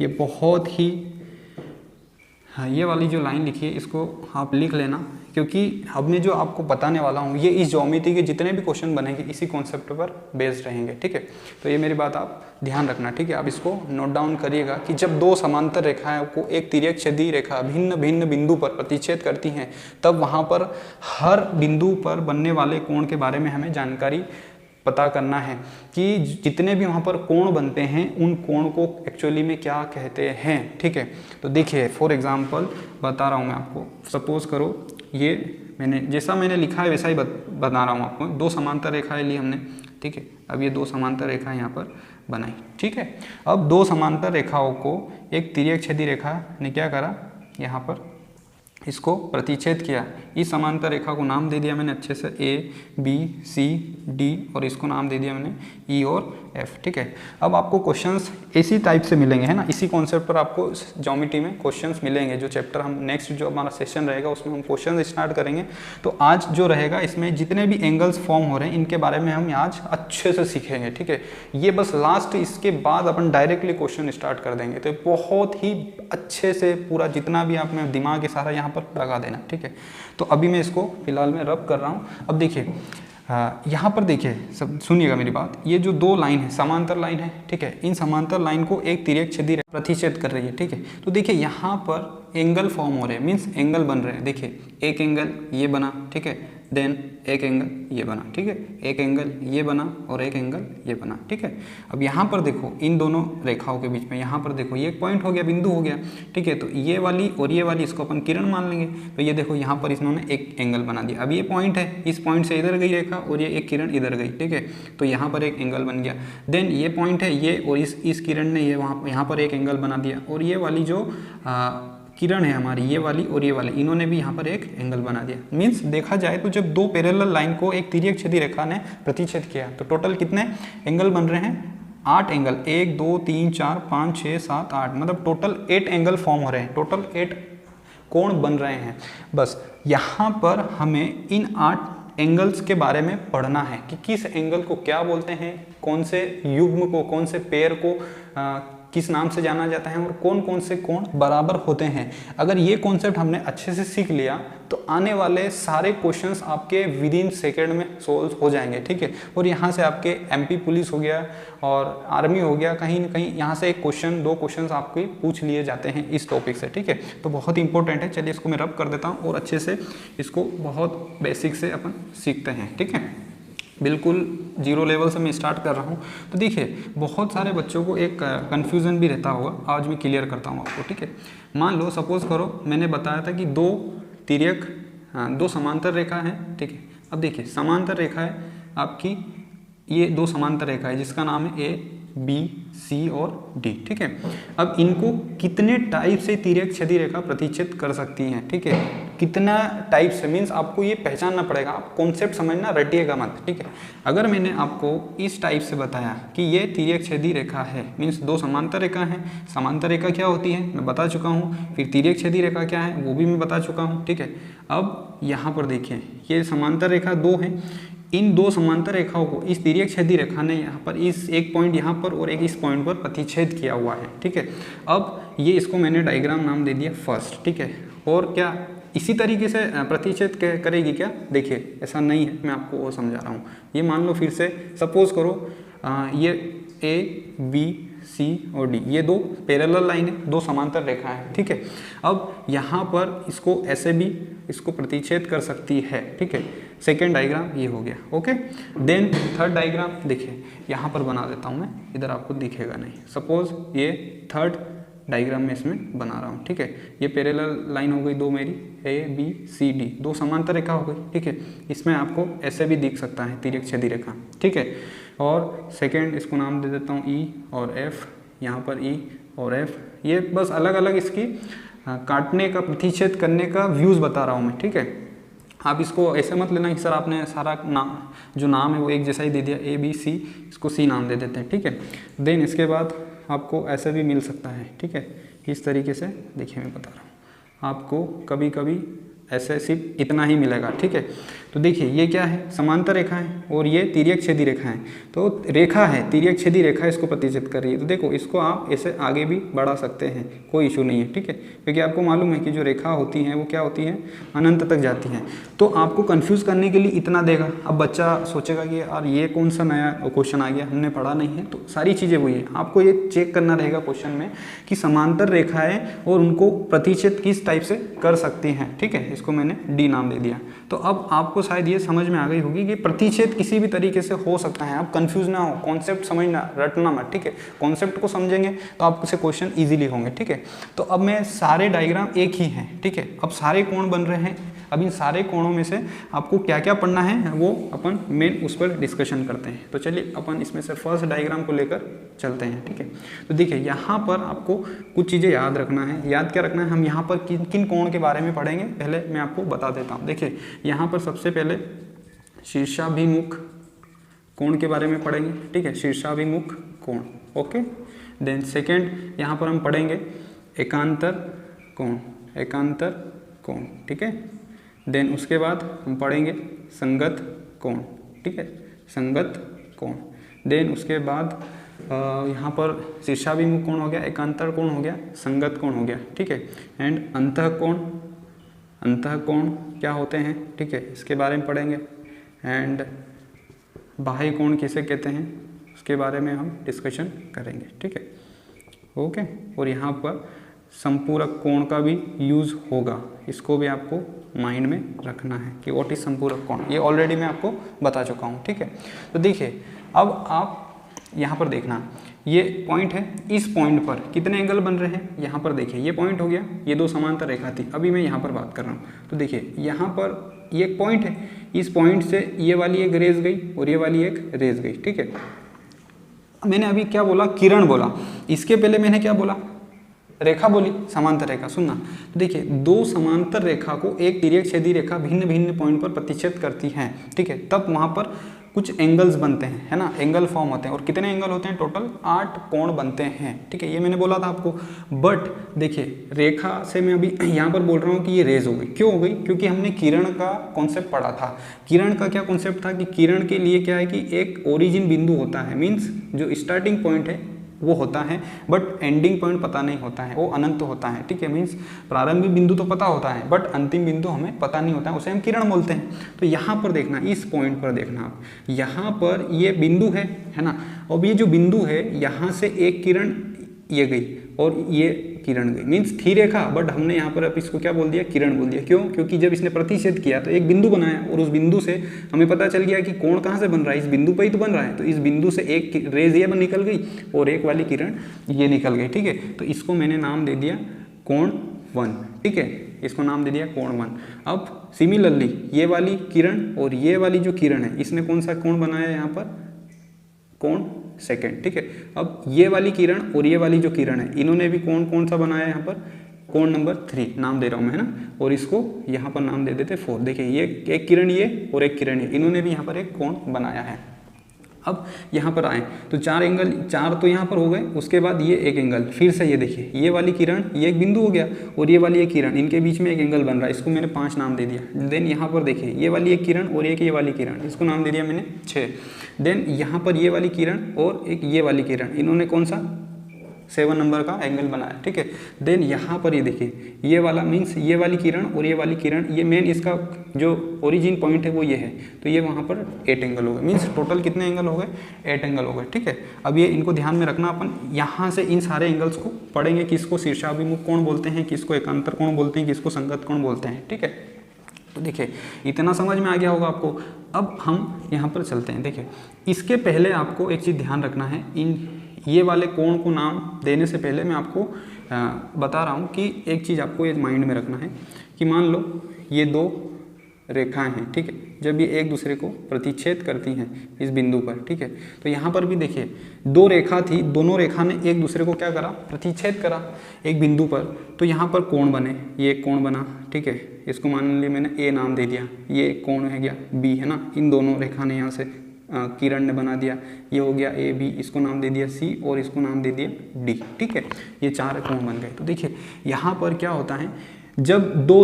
Speaker 1: ये बहुत ही, हाँ, ये वाली जो लाइन लिखी है इसको आप लिख लेना, क्योंकि अब मैं जो आपको बताने वाला हूँ ये इस ज्योमेट्री के जितने भी क्वेश्चन बनेंगे इसी कॉन्सेप्ट पर बेस्ड रहेंगे। ठीक है, तो ये मेरी बात आप ध्यान रखना। ठीक है, आप इसको नोट डाउन करिएगा कि जब दो समांतर रेखाएं को एक तिर्यक छेदी रेखा भिन्न भिन्न बिंदु पर प्रतिच्छेद करती हैं तब वहाँ पर हर बिंदु पर बनने वाले कोण के बारे में हमें जानकारी पता करना है कि जितने भी वहाँ पर कोण बनते हैं उन कोण को एक्चुअली में क्या कहते हैं। ठीक है, तो देखिए फॉर एग्जांपल बता रहा हूँ मैं आपको। सपोज करो ये जैसा मैंने लिखा है वैसा ही बता रहा हूँ आपको। दो समांतर रेखाएं ली हमने। ठीक है, अब ये दो समांतर रेखाएं यहाँ पर बनाई। ठीक है, अब दो समांतर रेखाओं को एक तिर्यक छेदी रेखा ने क्या करा, यहाँ पर इसको प्रतिच्छेद किया। इस समांतर रेखा को नाम दे दिया मैंने अच्छे से A B C D और इसको नाम दे दिया मैंने E और F। ठीक है, अब आपको क्वेश्चंस इसी टाइप से मिलेंगे, है ना, इसी कॉन्सेप्ट पर आपको ज्योमेट्री में क्वेश्चंस मिलेंगे। जो चैप्टर हम नेक्स्ट जो हमारा सेशन रहेगा उसमें हम क्वेश्चन स्टार्ट करेंगे। तो आज जो रहेगा इसमें जितने भी एंगल्स फॉर्म हो रहे हैं इनके बारे में हम आज अच्छे से सीखेंगे। ठीक है, ये बस लास्ट, इसके बाद अपन डायरेक्टली क्वेश्चन स्टार्ट कर देंगे। तो बहुत ही अच्छे से पूरा जितना भी आप में दिमाग है सारा यहाँ पर लगा देना। ठीक है, तो अभी मैं इसको फिलहाल मैं रब कर रहा हूँ। अब देखिए यहाँ पर देखिए, सब सुनिएगा मेरी बात। ये जो दो लाइन है समांतर लाइन है, ठीक है, इन समांतर लाइन को एक तिर्यक छेदी प्रतिच्छेद कर रही है। ठीक है, तो देखिए यहाँ पर एंगल फॉर्म हो रहे हैं, मीन्स एंगल बन रहे हैं। देखिए एक एंगल ये बना, ठीक है, देन एक एंगल ये बना। ठीक है, एक एंगल ये बना और एक एंगल ये बना। ठीक है, अब यहाँ पर देखो इन दोनों रेखाओं के बीच में यहाँ पर देखो ये एक पॉइंट हो गया, बिंदु हो गया। ठीक है, तो ये वाली और ये वाली इसको अपन किरण मान लेंगे। तो ये देखो यहाँ पर इन्होंने एक एंगल बना दिया। अब ये पॉइंट है, इस पॉइंट से इधर गई रेखा और ये एक किरण इधर गई। ठीक है, तो यहाँ पर एक एंगल बन गया। देन ये पॉइंट है ये, और इस किरण ने ये यहाँ पर एक एंगल बना दिया, और ये वाली जो किरण है हमारी, ये वाली और ये वाली, इन्होंने भी यहाँ पर एक एंगल बना दिया। मीन्स देखा जाए तो जब दो पैरेलल लाइन को एक तिर्यक छेदी रेखा ने प्रतिच्छेद किया तो टोटल कितने एंगल बन रहे हैं, 8 एंगल। 1 2 3 4 5 6 7 8, मतलब टोटल 8 एंगल फॉर्म हो रहे हैं, टोटल 8 कोण बन रहे हैं। बस यहाँ पर हमें इन 8 एंगल्स के बारे में पढ़ना है कि किस एंगल को क्या बोलते हैं, कौन से युग्म को, कौन से पेयर को किस नाम से जाना जाता है और कौन कौन से कोण बराबर होते हैं। अगर ये कॉन्सेप्ट हमने अच्छे से सीख लिया तो आने वाले सारे क्वेश्चंस आपके विद इन सेकेंड में सोल्व हो जाएंगे। ठीक है, और यहाँ से आपके एमपी पुलिस हो गया और आर्मी हो गया, कहीं ना कहीं यहाँ से एक क्वेश्चन, 2 क्वेश्चंस आपके पूछ लिए जाते हैं इस टॉपिक से। ठीक है, तो बहुत इंपॉर्टेंट है। चलिए इसको मैं रब कर देता हूँ और अच्छे से इसको बहुत बेसिक से अपन सीखते हैं। ठीक है, बिल्कुल 0 लेवल से मैं स्टार्ट कर रहा हूँ। तो देखिए बहुत सारे बच्चों को एक कन्फ्यूज़न भी रहता होगा, आज मैं क्लियर करता हूँ आपको। ठीक है, मान लो सपोज़ करो मैंने बताया था कि दो समांतर रेखा है। ठीक है, अब देखिए समांतर रेखा है आपकी, ये 2 समांतर रेखा है जिसका नाम है A B C और D। ठीक है, अब इनको कितने टाइप से तिर्यक छेदी रेखा प्रतिच्छेद कर सकती हैं। ठीक है, कितना टाइप से, मीन्स आपको ये पहचानना पड़ेगा, आप कॉन्सेप्ट समझना, रटिएगा मत। ठीक है, अगर मैंने आपको इस टाइप से बताया कि ये तिर्यक छेदी रेखा है, मीन्स 2 समांतर रेखा है। समांतर रेखा क्या होती है मैं बता चुका हूँ, फिर तिर्यक छेदी रेखा क्या है वो भी मैं बता चुका हूँ। ठीक है, अब यहाँ पर देखिए ये समांतर रेखा 2 है। इन 2 समांतर रेखाओं को इस तिर्यक छेदी रेखा ने यहाँ पर इस एक पॉइंट यहाँ पर और एक इस पॉइंट पर प्रतिच्छेद किया हुआ है। ठीक है, अब ये इसको मैंने डायग्राम नाम दे दिया फर्स्ट। ठीक है, और क्या इसी तरीके से प्रतिच्छेद करेगी क्या, देखिए ऐसा नहीं है, मैं आपको वो समझा रहा हूँ। ये मान लो फिर से सपोज करो ये A B C और D, ये 2 पैरेलल लाइन है, 2 समांतर रेखा है। ठीक है, अब यहाँ पर इसको ऐसे भी इसको प्रतिच्छेद कर सकती है। ठीक है, सेकेंड डायग्राम ये हो गया। ओके, देन थर्ड डायग्राम देखिए यहाँ पर बना देता हूँ मैं, इधर आपको दिखेगा नहीं। सपोज ये थर्ड डायग्राम में इसमें बना रहा हूँ। ठीक है, ये पैरेलल लाइन हो गई 2 मेरी, A B C D, 2 समांतर रेखा हो गई। ठीक है, इसमें आपको ऐसे भी दिख सकता है तिर्यक छेदी रेखा। ठीक है, और सेकेंड इसको नाम दे देता हूँ E और F, यहाँ पर E और F, ये बस अलग अलग इसकी काटने का, प्रतिच्छेद करने का व्यूज़ बता रहा हूँ मैं, ठीक है। आप इसको ऐसे मत लेना कि सर आपने सारा नाम जो नाम है वो एक जैसा ही दे दिया, ABC, इसको C नाम दे देते हैं, ठीक है। देन इसके बाद आपको ऐसे भी मिल सकता है, ठीक है, इस तरीके से। देखिए मैं बता रहा हूँ आपको, कभी कभी ऐसे सिर्फ इतना ही मिलेगा, ठीक है। तो देखिए ये क्या है, समांतर रेखा है और ये तिर्यक छेदी रेखा है। तो रेखा है, तिर्यक छेदी रेखा इसको प्रतिच्छेद कर रही है। तो देखो इसको आप ऐसे आगे भी बढ़ा सकते हैं, कोई इशू नहीं है, ठीक है, क्योंकि आपको मालूम है कि जो रेखा होती हैं वो क्या होती हैं, अनंत तक जाती हैं। तो आपको कन्फ्यूज़ करने के लिए इतना देगा। अब बच्चा सोचेगा कि यार ये कौन सा नया क्वेश्चन आ गया, हमने पढ़ा नहीं है। तो सारी चीज़ें वही है, आपको ये चेक करना रहेगा क्वेश्चन में कि समांतर रेखाएँ और उनको प्रतिच्छेद किस टाइप से कर सकती हैं, ठीक है। इसको मैंने D नाम दे दिया। तो अब आपको शायद ये समझ में आ गई होगी कि प्रतिच्छेद किसी भी तरीके से हो सकता है। आप कंफ्यूज ना हो, कॉन्सेप्ट समझना, रटना मत, ठीक है। कॉन्सेप्ट को समझेंगे तो आपसे क्वेश्चन इजीली होंगे, ठीक है। तो अब मैं सारे डायग्राम एक ही हैं, ठीक है। अब सारे कोण बन रहे हैं। अब इन सारे कोणों में से आपको क्या क्या पढ़ना है वो अपन मेन उस पर डिस्कशन करते हैं। तो चलिए अपन इसमें से फर्स्ट डायग्राम को लेकर चलते हैं, ठीक है। तो देखिए यहाँ पर आपको कुछ चीज़ें याद रखना है। याद क्या रखना है, हम यहाँ पर किन किन कोण के बारे में पढ़ेंगे पहले मैं आपको बता देता हूँ। देखिए यहाँ पर सबसे पहले शीर्षाभिमुख कोण के बारे में पढ़ेंगे, ठीक है, शीर्षाभिमुख कोण, ओके। देन सेकेंड यहाँ पर हम पढ़ेंगे एकांतर कोण, एकांतर कोण, ठीक है। देन उसके बाद हम पढ़ेंगे संगत कोण, ठीक है, संगत कोण। देन उसके बाद यहाँ पर शीर्षाभिमुख कोण हो गया, एकांतर कोण हो गया, संगत कोण हो गया, ठीक है। एंड अंतःकोण, अंतःकोण क्या होते हैं, ठीक है, इसके बारे में पढ़ेंगे। एंड बाह्य कोण किसे कहते हैं उसके बारे में हम डिस्कशन करेंगे, ठीक है, ओके। और यहाँ पर संपूरक कोण का भी यूज़ होगा, इसको भी आपको माइंड में रखना है कि व्हाट इज संपूरक कोण। ये ऑलरेडी मैं आपको बता चुका हूँ, ठीक है। तो देखिए अब आप यहाँ पर देखना, ये पॉइंट है, इस पॉइंट पर कितने एंगल बन रहे हैं। यहाँ पर देखिए ये पॉइंट हो गया, ये दो समांतर रेखा थी, अभी मैं यहाँ पर बात कर रहा हूँ। तो देखिए यहाँ पर ये एक पॉइंट है, इस पॉइंट से ये वाली एक रेज गई और ये वाली एक रेज गई, ठीक है। मैंने अभी क्या बोला, किरण बोला, इसके पहले मैंने क्या बोला, रेखा बोली, समांतर रेखा। सुनना, तो देखिए दो समांतर रेखा को एक तिर्यक छेदी रेखा भिन्न भिन्न पॉइंट पर प्रतिच्छेद करती है, ठीक है। तब वहाँ पर कुछ एंगल्स बनते हैं, है ना, एंगल फॉर्म होते हैं। और कितने एंगल होते हैं, टोटल 8 कोण बनते हैं, ठीक है, ये मैंने बोला था आपको। बट देखिए रेखा से मैं अभी यहाँ पर बोल रहा हूँ कि ये रेज हो गई, क्यों हो गई, क्योंकि हमने किरण का कॉन्सेप्ट पढ़ा था। किरण का क्या कॉन्सेप्ट था कि किरण के लिए क्या है कि एक ओरिजिन बिंदु होता है, मीन्स जो स्टार्टिंग पॉइंट है वो होता है, बट एंडिंग पॉइंट पता नहीं होता है, वो अनंत होता है, ठीक है। मीन्स प्रारंभिक बिंदु तो पता होता है बट अंतिम बिंदु हमें पता नहीं होता है, उसे हम किरण बोलते हैं। तो यहाँ पर देखना, इस पॉइंट पर देखना आप, यहाँ पर ये बिंदु है ना। अब ये जो बिंदु है यहाँ से एक किरण ये गई और ये किरण गई, मीन्स थी रेखा, बट हमने यहाँ पर अब इसको क्या बोल दिया, किरण बोल दिया। क्यों, क्योंकि जब इसने प्रतिच्छेद किया तो एक बिंदु बनाया और उस बिंदु से हमें पता चल गया कि कोण कहाँ से बन रहा है, इस बिंदु पर ही तो बन रहा है। तो इस बिंदु से एक रेज ये निकल गई और एक वाली किरण ये निकल गई, ठीक है। तो इसको मैंने नाम दे दिया कोण 1, ठीक है, इसको नाम दे दिया कोण 1। अब सिमिलरली ये वाली किरण और ये वाली जो किरण है इसने कौन सा कोण बनाया यहाँ पर, कोण 2, ठीक है। अब ये वाली किरण और ये वाली जो किरण है इन्होंने भी कोण कौन सा बनाया है यहाँ पर, कोण नंबर 3 नाम दे रहा हूँ मैं, है ना। और इसको यहाँ पर नाम दे देते 4। देखिए ये एक किरण ये और एक किरण ये, इन्होंने भी यहाँ पर एक कोण बनाया है। अब यहाँ पर आए तो 4 एंगल, 4 तो यहाँ पर हो गए, उसके बाद ये एक एंगल, फिर से ये देखिए ये वाली किरण ये एक बिंदु हो गया और ये वाली एक किरण, इनके बीच में एक एंगल बन रहा है, इसको मैंने 5 नाम दे दिया। देन यहाँ पर देखिए ये वाली एक किरण और एक ये वाली किरण, इसको नाम दे दिया मैंने 6। देन यहाँ पर ये वाली किरण और एक ये वाली किरण, इन्होंने कौन सा 7 नंबर का एंगल बनाया, ठीक है। देन यहाँ पर ये देखिए ये वाला मीन्स ये वाली किरण और ये वाली किरण, ये मेन इसका जो ओरिजिन पॉइंट है वो ये है, तो ये वहाँ पर 8 एंगल हो गए। मीन्स टोटल कितने एंगल हो गए, 8 एंगल हो गए, ठीक है। अब ये इनको ध्यान में रखना, अपन यहाँ से इन सारे एंगल्स को पढ़ेंगे, किसको शीर्षाभिमुख कोण बोलते हैं, किसको एकांतर कोण बोलते हैं, किसको संगत कोण बोलते हैं, ठीक है। तो देखिए इतना समझ में आ गया होगा आपको। अब हम यहाँ पर चलते हैं। देखिए इसके पहले आपको एक चीज़ ध्यान रखना है, इन ये वाले कोण को नाम देने से पहले मैं आपको बता रहा हूँ कि एक चीज़ आपको ये माइंड में रखना है कि मान लो ये 2 रेखाएं हैं, ठीक है, जब ये एक दूसरे को प्रतिच्छेद करती हैं इस बिंदु पर, ठीक है। तो यहाँ पर भी देखिए दो रेखा थी, दोनों रेखा ने एक दूसरे को क्या करा, प्रतिच्छेद करा एक बिंदु पर, तो यहाँ पर कोण बने, ये एक कोण बना, ठीक है, इसको मान लिया मैंने ए नाम दे दिया, ये एक कोण है गया बी, है ना, इन दोनों रेखा ने यहाँ से किरण ने बना दिया, ये हो गया ए बी, इसको नाम दे दिया सी और इसको नाम दे दिया डी, ठीक है, ये चार कोण बन गए। तो देखिए यहाँ पर क्या होता है, जब दो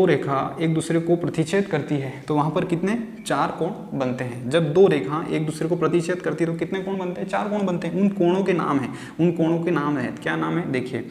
Speaker 1: रेखा एक दूसरे को प्रतिच्छेद करती है तो वहाँ पर कितने, चार कोण बनते हैं। जब दो रेखा एक दूसरे को प्रतिच्छेद करती है तो कितने कोण बनते हैं, चार कोण बनते हैं। उन कोणों के नाम हैं, उन कोणों के नाम है, क्या नाम है, देखिए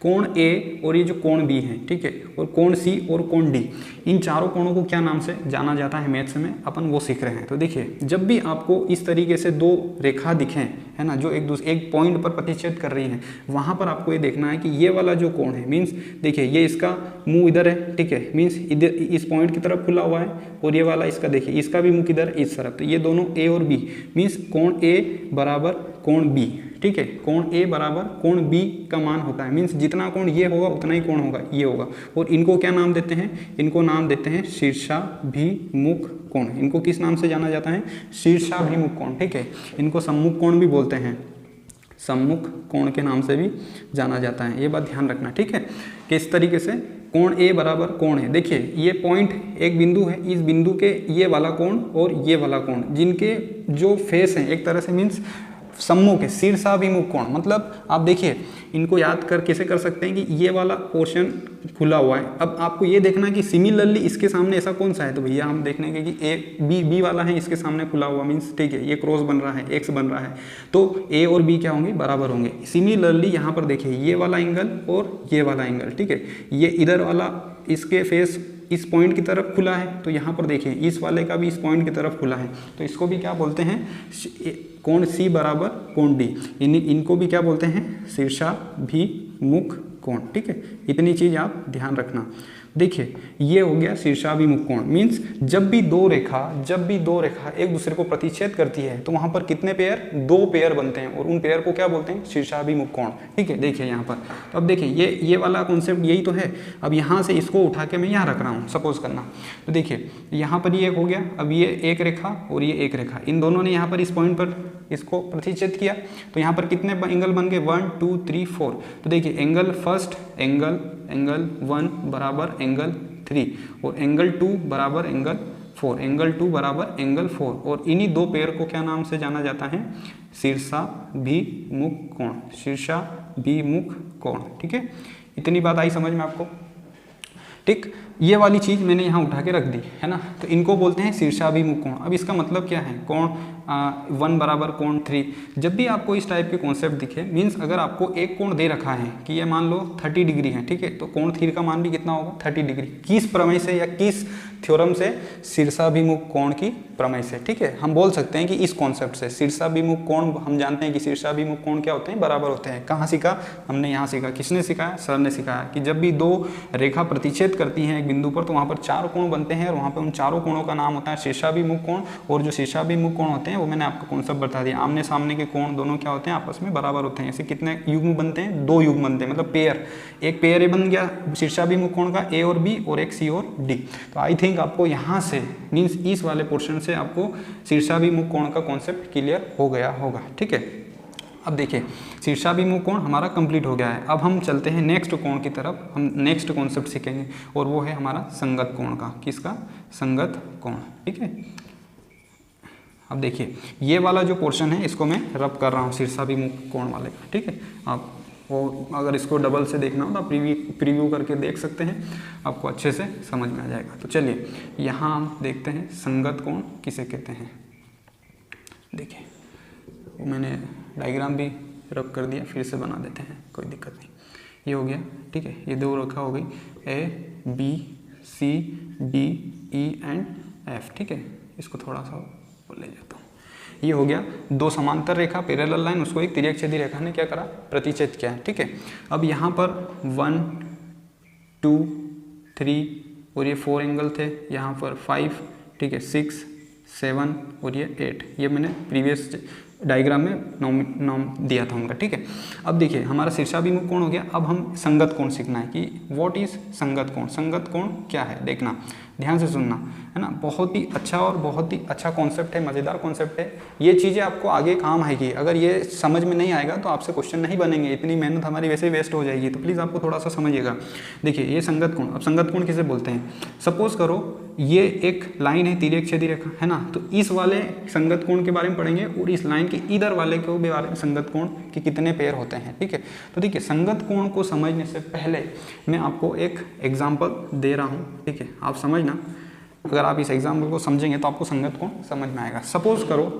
Speaker 1: कोण ए और ये जो कोण बी है, ठीक है, और कोण सी और कोण डी, इन चारों कोणों को क्या नाम से जाना जाता है मैथ्स में, अपन वो सीख रहे हैं। तो देखिए जब भी आपको इस तरीके से दो रेखा दिखें, है ना, जो एक पॉइंट पर प्रतिच्छेद कर रही हैं, वहाँ पर आपको ये देखना है कि ये वाला जो कोण है, मीन्स देखिए ये इसका मुंह इधर है, ठीक है, मीन्स इधर इस पॉइंट की तरफ खुला हुआ है, और ये वाला इसका देखिए इसका भी मुंह किधर, इस तरफ। तो ये दोनों ए और बी, मीन्स कोण ए बराबर कोण बी, ठीक है, कोण ए बराबर कोण बी का मान होता है, मीन्स जितना कोण ये होगा उतना ही कोण होगा ये होगा। और इनको क्या नाम देते हैं, इनको नाम देते हैं शीर्षाभिमुख कोण। इनको किस नाम से जाना जाता है, शीर्षाभिमुख कोण, ठीक है, इनको सम्मुख कोण भी बोलते हैं, सम्मुख कोण के नाम से भी जाना जाता है। ये बात ध्यान रखना, ठीक है, कि इस तरीके से कोण ए बराबर कोण है, देखिए ये पॉइंट एक बिंदु है, इस बिंदु के ये वाला कोण और ये वाला कोण, जिनके जो फेस हैं एक तरह से मीन्स सम्मुख है, शीर्षाभिमुख कोण। मतलब आप देखिए इनको याद कर कैसे कर सकते हैं कि ये वाला पोर्शन खुला हुआ है, अब आपको ये देखना है कि सिमिलरली इसके सामने ऐसा कौन सा है, तो भैया हम देखने के कि ए बी वाला है इसके सामने खुला हुआ, मीन्स ठीक है, ये क्रॉस बन रहा है, एक्स बन रहा है, तो ए और बी क्या होंगे, बराबर होंगे। सिमिलरली यहाँ पर देखिए ये वाला एंगल और ये वाला एंगल, ठीक है, ये इधर वाला इसके फेस इस पॉइंट की तरफ खुला है, तो यहाँ पर देखिए इस वाले का भी इस पॉइंट की तरफ खुला है, तो इसको भी क्या बोलते हैं, कोण सी बराबर कोण डी, इनको भी क्या बोलते हैं, शीर्षाभिमुख कोण, ठीक है। इतनी चीज आप ध्यान रखना। देखिए ये हो गया शीर्षाभिमुख कोण, मीन्स जब भी दो रेखा एक दूसरे को प्रतिच्छेद करती है तो वहां पर कितने पेयर, दो पेयर बनते हैं, और उन पेयर को क्या बोलते हैं, शीर्षाभिमुख कोण, ठीक है। देखिए यहाँ पर तो अब देखिए ये वाला कॉन्सेप्ट यही तो है। अब यहाँ से इसको उठा के मैं यहाँ रख रहा हूँ सपोज करना, तो देखिए यहाँ पर ये हो गया, अब ये एक रेखा और ये एक रेखा, इन दोनों ने यहाँ पर इस पॉइंट पर इसको प्रतिच्छेद किया, तो यहाँ पर कितने एंगल बन गए, 1 2 3 4। तो देखिए एंगल फर्स्ट, एंगल 1 बराबर एंगल 3, और एंगल 2 बराबर एंगल 4, एंगल 2 बराबर एंगल 4, और इन्हीं दो पेयर को क्या नाम से जाना जाता है, शीर्षाभिमुख कोण, शीर्षाभिमुख कोण, ठीक है। इतनी बात आई समझ में आपको, ठीक। ये वाली चीज मैंने यहाँ उठा के रख दी है ना, तो इनको बोलते हैं शीर्षाभिमुख कोण। अब इसका मतलब क्या है, कोण 1 बराबर कोण 3। जब भी आपको इस टाइप के कॉन्सेप्ट दिखे, मीन्स अगर आपको एक कोण दे रखा है कि ये मान लो 30 डिग्री है, ठीक है, तो कोण 3 का मान भी कितना होगा, 30 डिग्री। किस प्रमेय से या किस थ्योरम से, शीर्षाभिमुख कोण की प्रमेय से, ठीक है। हम बोल सकते हैं कि इस कॉन्सेप्ट से शीर्षाभिमुख कोण, हम जानते हैं कि शीर्षाभिमुख कोण क्या होते हैं, बराबर होते हैं। कहाँ सीखा हमने, यहाँ सीखा। किसने सिखाया, सर ने सिखाया कि जब भी दो रेखा प्रतिच्छेद करती हैं एक बिंदु पर तो वहाँ पर चार कोण बनते हैं, और वहाँ पर उन चारों कोणों का नाम होता है शीर्षाभिमुख कोण। और जो शीर्षाभिमुख कोण होते हैं वो मैंने आपको कॉन्सेप्ट बता दिया, आमने सामने के कोण दोनों क्या होते हैं, आपस में बराबर होते हैं। ऐसे कितने युग्म बनते हैं, 2 युग्म बनते हैं, मतलब पेयर। एक पेयर ये बन गया शीर्षाभिमुख कोण का, ए और बी, और एक सी और डी। तो आई थिंक आपको यहाँ से मीन्स इस वाले पोर्शन से आपको शीर्षाभिमुख कोण का कॉन्सेप्ट क्लियर हो गया होगा, ठीक है। अब देखिए शीर्षाभिमुख कोण हमारा कंप्लीट हो गया है। अब हम चलते हैं नेक्स्ट कोण की तरफ, हम नेक्स्ट कॉन्सेप्ट सीखेंगे, और वो है हमारा संगत कोण का। किसका, संगत कोण, ठीक है। अब देखिए ये वाला जो पोर्शन है इसको मैं रब कर रहा हूँ शीर्षाभिमुख कोण वाले का, ठीक है। आप वो अगर इसको डबल से देखना हो तो आप प्रीव्यू करके देख सकते हैं, आपको अच्छे से समझ में आ जाएगा। तो चलिए यहाँ हम देखते हैं संगत कोण किसे कहते हैं। देखिए वो मैंने डायग्राम भी रब कर दिया, फिर से बना देते हैं, कोई दिक्कत नहीं। ये हो गया, ठीक है, ये दो रेखा हो गई, A B C D E and F, ठीक है। इसको थोड़ा सा ले जाता हूँ। ये हो गया दो समांतर रेखा, पैरेलल लाइन, उसको एक तिर्यकछेदी रेखा ने क्या करा, प्रतिच्छेद किया है, ठीक है। अब यहाँ पर 1 2 3 और ये 4 एंगल थे, यहाँ पर 5, ठीक है, 6 7 और ये 8, ये मैंने प्रीवियस डायग्राम में नाम दिया था उनका, ठीक है। अब देखिए हमारा शीर्षाभिमुख कोण हो गया। अब हम संगत कोण सीखना है कि व्हाट इज संगत कोण। संगत कोण क्या है देखना। ध्यान से सुनना, है ना। बहुत ही अच्छा और बहुत ही अच्छा कॉन्सेप्ट है, मज़ेदार कॉन्सेप्ट है। ये चीज़ें आपको आगे काम आएगी। अगर ये समझ में नहीं आएगा तो आपसे क्वेश्चन नहीं बनेंगे, इतनी मेहनत हमारी वैसे ही वेस्ट हो जाएगी। तो प्लीज़ आपको थोड़ा सा समझिएगा। देखिए ये संगत कोण, अब संगत कोण किसे बोलते हैं? सपोज करो ये एक लाइन है, तिर्यक छेदी रेखा, है ना। तो इस वाले संगत कोण के बारे में पढ़ेंगे और इस लाइन के इधर वाले के बारे में संगत कोण के कितने पेयर होते हैं, ठीक है। तो देखिए संगत कोण को समझने से पहले मैं आपको एक एग्जाम्पल दे रहा हूँ, ठीक है। आप समझना, अगर आप इस एग्जाम्पल को समझेंगे तो आपको संगत कोण समझ में आएगा। सपोज करो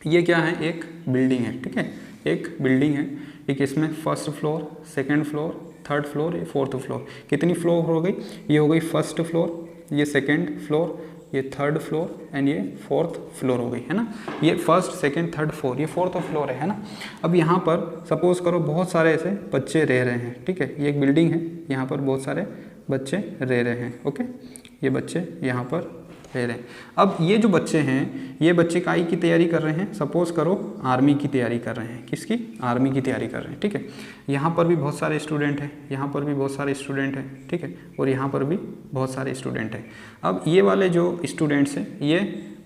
Speaker 1: ये क्या है, एक बिल्डिंग है, ठीक है। एक बिल्डिंग है, ठीक है। इसमें first floor, second floor, third floor, fourth floor. कितनी फ्लोर हो गई? ये हो गई फर्स्ट फ्लोर, ये सेकेंड फ्लोर, ये थर्ड फ्लोर एंड ये फोर्थ फ्लोर हो गई, है ना। ये फर्स्ट, सेकेंड, थर्ड, फोर्थ, ये फोर्थ फ्लोर है ना। अब यहाँ पर सपोज करो बहुत सारे ऐसे बच्चे रह रहे हैं, ठीक है। ये एक बिल्डिंग है, यहाँ पर बहुत सारे बच्चे रह रहे हैं, ओके। ये बच्चे यहाँ पर रह रहे हैं। अब ये जो बच्चे हैं, ये बच्चे काई की तैयारी कर रहे हैं? सपोज करो आर्मी की तैयारी कर रहे हैं। किसकी? आर्मी की तैयारी कर रहे हैं, ठीक है। यहाँ पर भी बहुत सारे स्टूडेंट हैं, यहाँ पर भी बहुत सारे स्टूडेंट हैं, ठीक है। और यहाँ पर भी बहुत सारे स्टूडेंट हैं। अब ये वाले जो स्टूडेंट्स हैं ये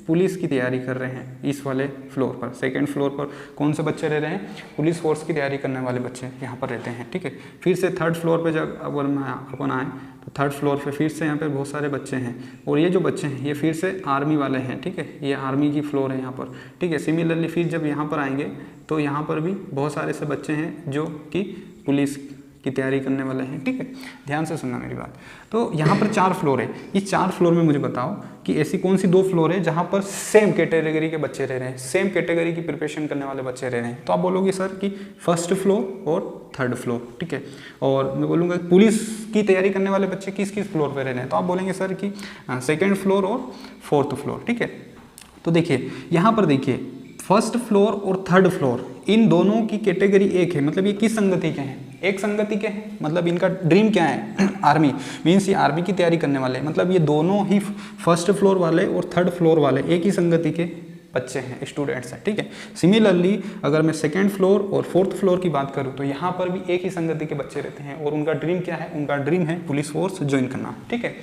Speaker 1: पुलिस की तैयारी कर रहे हैं। इस वाले फ्लोर पर, सेकंड फ्लोर पर कौन से बच्चे रह रहे हैं? पुलिस फोर्स की तैयारी करने वाले बच्चे यहाँ पर रहते हैं, ठीक है। फिर से थर्ड फ्लोर पर जब अपन आए तो थर्ड फ्लोर पे फिर से यहाँ पे बहुत सारे बच्चे हैं और ये जो बच्चे हैं ये फिर से आर्मी वाले हैं, ठीक है। ये आर्मी की फ्लोर है यहाँ पर, ठीक है। सिमिलरली फिर जब यहाँ पर आएंगे तो यहाँ पर भी बहुत सारे से बच्चे हैं जो कि पुलिस की तैयारी करने वाले हैं, ठीक है। ध्यान से सुनना मेरी बात। तो यहाँ पर 4 फ्लोर है। इस 4 फ्लोर में मुझे बताओ कि ऐसी कौन सी 2 फ्लोर है जहाँ पर सेम कैटेगरी के बच्चे रह रहे हैं, सेम कैटेगरी की प्रिपरेशन करने वाले बच्चे रह रहे हैं। तो आप बोलोगे सर कि फर्स्ट फ्लोर और थर्ड फ्लोर, ठीक है। और मैं बोलूँगा पुलिस की तैयारी करने वाले बच्चे किस किस फ्लोर पर रह रहे हैं? तो आप बोलेंगे सर कि सेकेंड फ्लोर और फोर्थ फ्लोर, ठीक है। तो देखिए यहाँ पर देखिए फर्स्ट फ्लोर और थर्ड फ्लोर इन दोनों की कैटेगरी एक है, मतलब ये किस संगति के हैं? एक संगति के हैं। मतलब इनका ड्रीम क्या है? आर्मी, मीन्स ये आर्मी की तैयारी करने वाले हैं। मतलब ये दोनों ही फर्स्ट फ्लोर वाले और थर्ड फ्लोर वाले एक ही संगति के बच्चे हैं, स्टूडेंट्स हैं, ठीक है। सिमिलरली अगर मैं सेकेंड फ्लोर और फोर्थ फ्लोर की बात करूँ तो यहाँ पर भी एक ही संगति के बच्चे रहते हैं और उनका ड्रीम क्या है? उनका ड्रीम है पुलिस फोर्स ज्वाइन करना, ठीक है।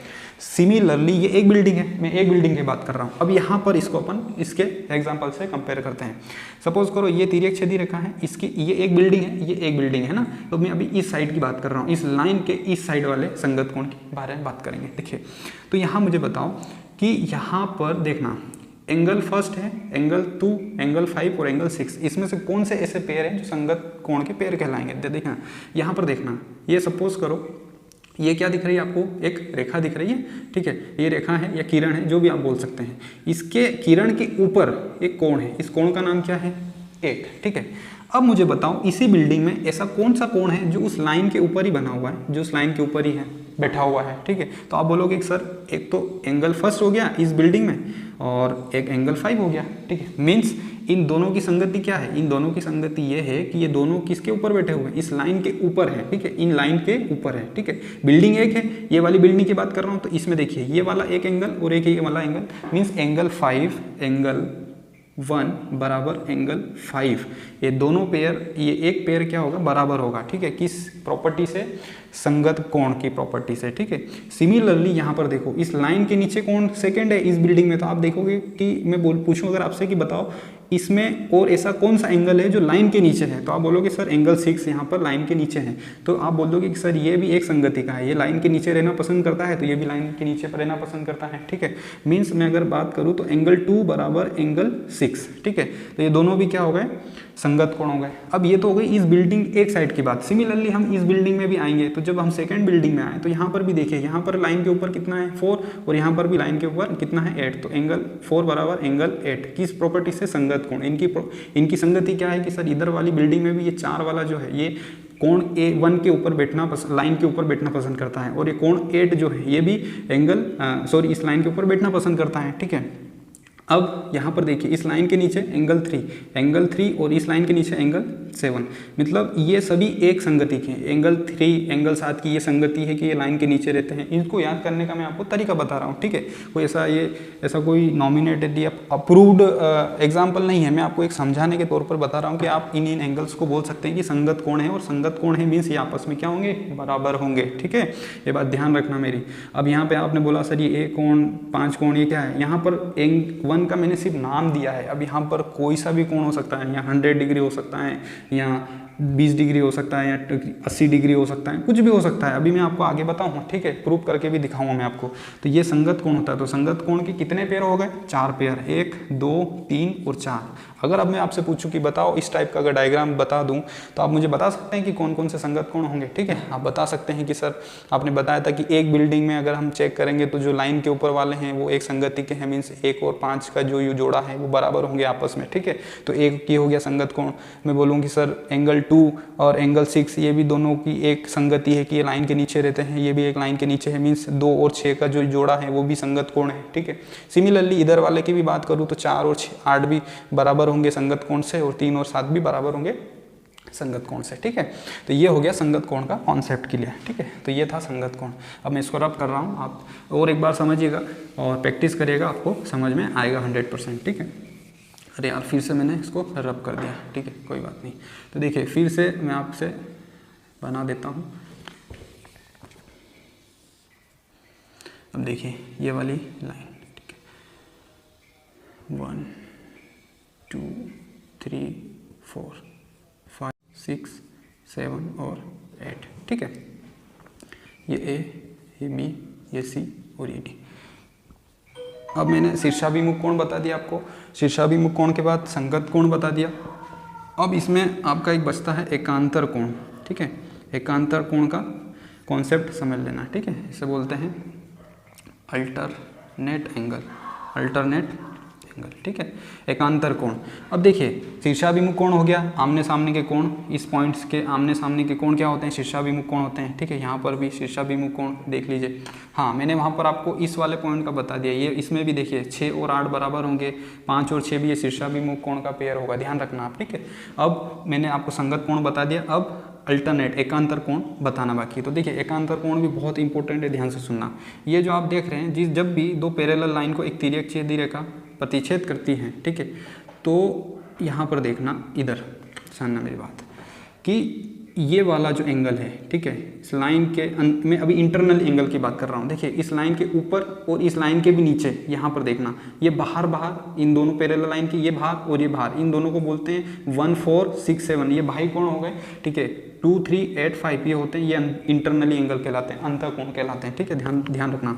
Speaker 1: सिमिलरली ये एक बिल्डिंग है, मैं एक बिल्डिंग की बात कर रहा हूँ। अब यहाँ पर इसको अपन इसके एग्जाम्पल से कंपेयर करते हैं। सपोज करो ये तिर्यक छेदी रेखा है, इसकी ये एक बिल्डिंग है, ये एक बिल्डिंग है ना। तो मैं अभी इस साइड की बात कर रहा हूँ, इस लाइन के इस साइड वाले संगत कोण के बारे में बात करेंगे। देखिए तो यहाँ मुझे बताओ कि यहाँ पर देखना एंगल फर्स्ट है, एंगल 2, एंगल 5 और एंगल 6। इसमें से कौन से ऐसे पेयर हैं जो संगत कोण के पेयर कहलाएंगे? देखना यहाँ पर, देखना ये सपोज करो ये क्या दिख रही है आपको? एक रेखा दिख रही है, ठीक है। ये रेखा है या किरण है, जो भी आप बोल सकते हैं। इसके किरण के ऊपर एक कोण है, इस कोण का नाम क्या है? 1, ठीक है। अब मुझे बताओ इसी बिल्डिंग में ऐसा कौन सा कोण है जो उस लाइन के ऊपर ही बना हुआ है, जो उस लाइन के ऊपर ही है, बैठा हुआ है, ठीक है। तो आप बोलोगे सर एक तो एंगल फर्स्ट हो गया इस बिल्डिंग में और एक एंगल 5 हो गया, ठीक है। मीन्स इन दोनों की संगति क्या है? इन दोनों की संगति ये है कि ये दोनों किसके ऊपर बैठे हुए हैं? इस लाइन के ऊपर है, ठीक है। इन लाइन के ऊपर है, ठीक है। बिल्डिंग एक है, ये वाली बिल्डिंग की बात कर रहा हूँ। तो इसमें देखिए ये वाला एक एंगल और एक ये वाला एंगल, मीन्स एंगल 5 एंगल 1 बराबर एंगल 5। ये दोनों पेयर, ये एक पेयर क्या होगा? बराबर होगा, ठीक है। किस प्रॉपर्टी से? संगत कोण की प्रॉपर्टी से, ठीक है। सिमिलरली यहाँ पर देखो इस लाइन के नीचे कौन सेकंड है इस बिल्डिंग में? तो आप देखोगे कि मैं पूछूं अगर आपसे कि बताओ इसमें और ऐसा कौन सा एंगल है जो लाइन के नीचे है? तो आप बोलोगे सर एंगल 6 यहाँ पर लाइन के नीचे है। तो आप बोलोगे कि सर ये भी एक संगति का है, ये लाइन के नीचे रहना पसंद करता है, तो ये भी लाइन के नीचे पर रहना पसंद करता है, ठीक है। मीन्स मैं अगर बात करूँ तो एंगल 2 बराबर एंगल 6, ठीक है। तो ये दोनों भी क्या हो गए? संगत कोण हो गए। अब ये तो हो गई इस बिल्डिंग एक साइड की बात। सिमिलरली हम इस बिल्डिंग में भी आएंगे तो जब हम सेकंड बिल्डिंग में आए तो यहाँ पर भी देखिए, यहाँ पर लाइन के ऊपर कितना है? 4 और यहाँ पर भी लाइन के ऊपर कितना है? 8। तो एंगल 4 बराबर एंगल 8 किस प्रॉपर्टी से? संगत कोण। इनकी संगति क्या है कि सर इधर वाली बिल्डिंग में भी ये 4 वाला जो है ये कोण A1 के ऊपर बैठना लाइन के ऊपर बैठना पसंद करता है और ये कोण 8 जो है ये भी एंगल इस लाइन के ऊपर बैठना पसंद करता है, ठीक है। अब यहाँ पर देखिए इस लाइन के नीचे एंगल 3 और इस लाइन के नीचे एंगल 7, मतलब ये सभी एक संगति के हैं। एंगल 3 एंगल 7 की ये संगति है कि ये लाइन के नीचे रहते हैं। इनको याद करने का मैं आपको तरीका बता रहा हूँ, ठीक है। कोई ऐसा कोई नॉमिनेटेड या अप्रूव्ड एग्जाम्पल नहीं है, मैं आपको एक समझाने के तौर पर बता रहा हूँ कि आप इन एंगल्स को बोल सकते हैं कि संगत कोण है, और संगत कोण है मीन्स ये आपस में क्या होंगे, बराबर होंगे, ठीक है। ये बात ध्यान रखना मेरी। अब यहाँ पे आपने बोला सर ये 1 कोण 5 कोण ये क्या है, यहाँ पर 1 का मैंने सिर्फ नाम दिया है। अब यहाँ पर कोई सा भी कोण हो सकता है, यहाँ 100 डिग्री हो सकता है, यहाँ 20 डिग्री हो सकता है, या 80 डिग्री हो सकता है, कुछ भी हो सकता है। अभी मैं आपको आगे बताऊंगा, ठीक है, प्रूव करके भी दिखाऊंगा मैं आपको। तो ये संगत कोण होता है। तो संगत कोण के कितने पेयर हो गए, 4 पेयर, 1 2 3 और 4। अगर अब मैं आपसे पूछूं कि बताओ इस टाइप का अगर डायग्राम बता दूं तो आप मुझे बता सकते हैं कि कौन कौन से संगत कोण होंगे, ठीक है। आप बता सकते हैं कि सर आपने बताया था कि एक बिल्डिंग में अगर हम चेक करेंगे तो जो लाइन के ऊपर वाले हैं वो एक संगति के हैं, मीन्स 1 और 5 का जो जोड़ा है वो बराबर होंगे आपस में, ठीक है। तो एक ये हो गया संगत कोण। मैं बोलूँगी सर एंगल 2 और एंगल 6 ये भी दोनों की एक संगति है कि ये लाइन के नीचे रहते हैं, ये भी एक लाइन के नीचे है, मीन्स 2 और 6 का जो जोड़ा है वो भी संगत कोण है, ठीक है। सिमिलरली इधर वाले की भी बात करूँ तो 4 और 8 भी बराबर होंगे संगत कोण से, और 3 और 7 भी बराबर होंगे संगत कोण से, ठीक है। तो ये हो गया संगत कोण का कॉन्सेप्ट क्लियर, ठीक है। तो ये था संगत कोण। अब मैं इसको रब कर रहा हूँ, आप और एक बार समझिएगा और प्रैक्टिस करिएगा, आपको समझ में आएगा 100%, ठीक है। अरे यार फिर से मैंने इसको रब कर दिया, ठीक है, कोई बात नहीं। तो देखिए फिर से मैं आपसे बना देता हूँ। अब देखिए ये वाली लाइन, ठीक है, 1 2 3 4 5 6 7 और 8, ठीक है। ये A, ये B, ये C और ये D। अब मैंने शीर्षाभिमुख कोण बता दिया आपको, शीर्षाभिमुख कोण के बाद संगत कोण बता दिया। अब इसमें आपका एक बचता है एकांतर कोण, ठीक है। एकांतर कोण का कॉन्सेप्ट समझ लेना, ठीक है। इसे बोलते हैं अल्टरनेट एंगल, ठीक है, एकांतर कोण। अब देखिए शीर्षाभिमुख कोण हो गया, आमने सामने के कोण, इस पॉइंट्स के आमने सामने के कोण क्या होते हैं, शीर्षाभिमुख कोण होते हैं, ठीक है। यहाँ पर भी शीर्षाभिमुख कोण देख लीजिए। हाँ मैंने वहाँ पर आपको इस वाले पॉइंट का बता दिया, ये इसमें भी देखिए 6 और 8 बराबर होंगे, 5 और 6 भी ये शीर्षाभिमुख कोण का पेयर होगा, ध्यान रखना आप, ठीक है। अब मैंने आपको संगत कोण बता दिया, अब अल्टरनेट एकांतर कोण बताना बाकी है। तो देखिए एकांतर कोण भी बहुत इंपॉर्टेंट है, ध्यान से सुनना। ये जो आप देख रहे हैं, जब भी दो पैरेलल लाइन को एक तिर्यक छेदी रेखा प्रतिच्छेद करती हैं, ठीक है, तो यहाँ पर देखना, इधर सुनना मेरी बात, कि ये वाला जो एंगल है, ठीक है, इस लाइन के मैं अभी इंटरनल एंगल की बात कर रहा हूँ। देखिए इस लाइन के ऊपर और इस लाइन के भी नीचे, यहाँ पर देखना, ये बाहर इन दोनों पैरेलल लाइन की, ये भाग और ये भाग, इन दोनों को बोलते हैं 1 4 6 7, ये भाई कोण हो गए, ठीक है। 2 3 8 5 ये होते हैं, ये इंटरनली एंगल कहलाते हैं, अंतर कोण कहलाते हैं, ठीक है, ध्यान रखना।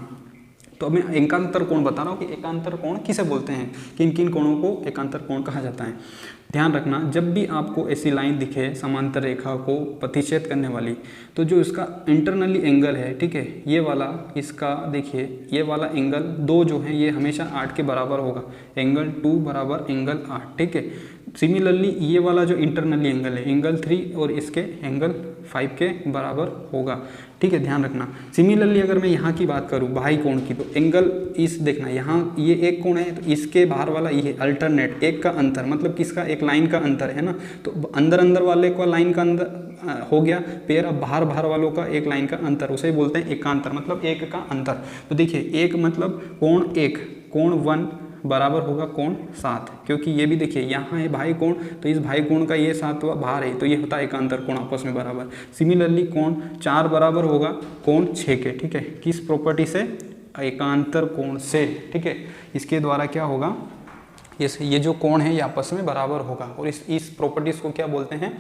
Speaker 1: तो अब मैं एकांतर कोण बता रहा हूँ कि एकांतर कोण किसे बोलते हैं, किन किन कोणों को एकांतर कोण कहा जाता है। ध्यान रखना, जब भी आपको ऐसी लाइन दिखे समांतर रेखा को प्रतिच्छेद करने वाली, तो जो इसका इंटरनली एंगल है, ठीक है, ये वाला इसका देखिए, ये वाला एंगल 2 जो है ये हमेशा 8 के बराबर होगा, एंगल 2 बराबर एंगल 8, ठीक है। सिमिलरली ये वाला जो इंटरनली एंगल है, एंगल 3 और इसके एंगल 5 के बराबर होगा, ठीक है, ध्यान रखना। सिमिलरली अगर मैं यहाँ की बात करूँ बाह्य कोण की, तो एंगल इस देखना, यहाँ ये एक कोण है, तो इसके बाहर वाला ये अल्टरनेट, एक का अंतर, मतलब किसका, एक लाइन का अंतर है ना, तो अंदर वाले का लाइन का अंदर हो गया पेयर, अब बाहर वालों का एक लाइन का अंतर, उसे बोलते हैं एकांतर, मतलब एक का अंतर। तो देखिए एक मतलब कोण 1, कोण 1 बराबर होगा कोण 7, क्योंकि ये भी देखिए यहाँ है भाई कोण, तो इस भाई कोण का ये 7वां बाहर है, तो ये होता है एकांतर कोण आपस में बराबर। सिमिलरली कोण 4 बराबर होगा कोण 6 के, ठीक है, किस प्रॉपर्टी से, एकांतर कोण से, ठीक है। इसके द्वारा क्या होगा, ये जो कोण है ये आपस में बराबर होगा, और इस प्रॉपर्टीज को क्या बोलते हैं,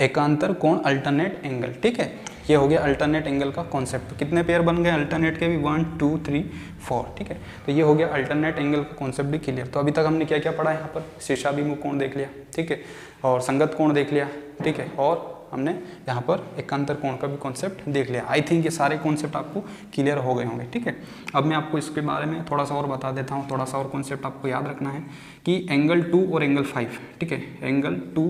Speaker 1: एकांतर कोण, अल्टरनेट एंगल, ठीक है। ये हो गया अल्टरनेट एंगल का कॉन्सेप्ट। तो कितने पेयर बन गए अल्टरनेट के भी, 1 2 3 4, ठीक है। तो ये हो गया अल्टरनेट एंगल का कॉन्सेप्ट भी क्लियर। तो अभी तक हमने क्या क्या पढ़ा है, यहाँ पर शीर्षाभिमुख कोण देख लिया, ठीक है, और संगत कोण देख लिया, ठीक है, और हमने यहाँ पर एकांतर कोण का भी कॉन्सेप्ट देख लिया। आई थिंक ये सारे कॉन्सेप्ट आपको क्लियर हो गए होंगे, ठीक है। अब मैं आपको इसके बारे में थोड़ा सा और बता देता हूँ, थोड़ा सा और कॉन्सेप्ट आपको याद रखना है कि एंगल 2 और एंगल 5, ठीक है, एंगल 2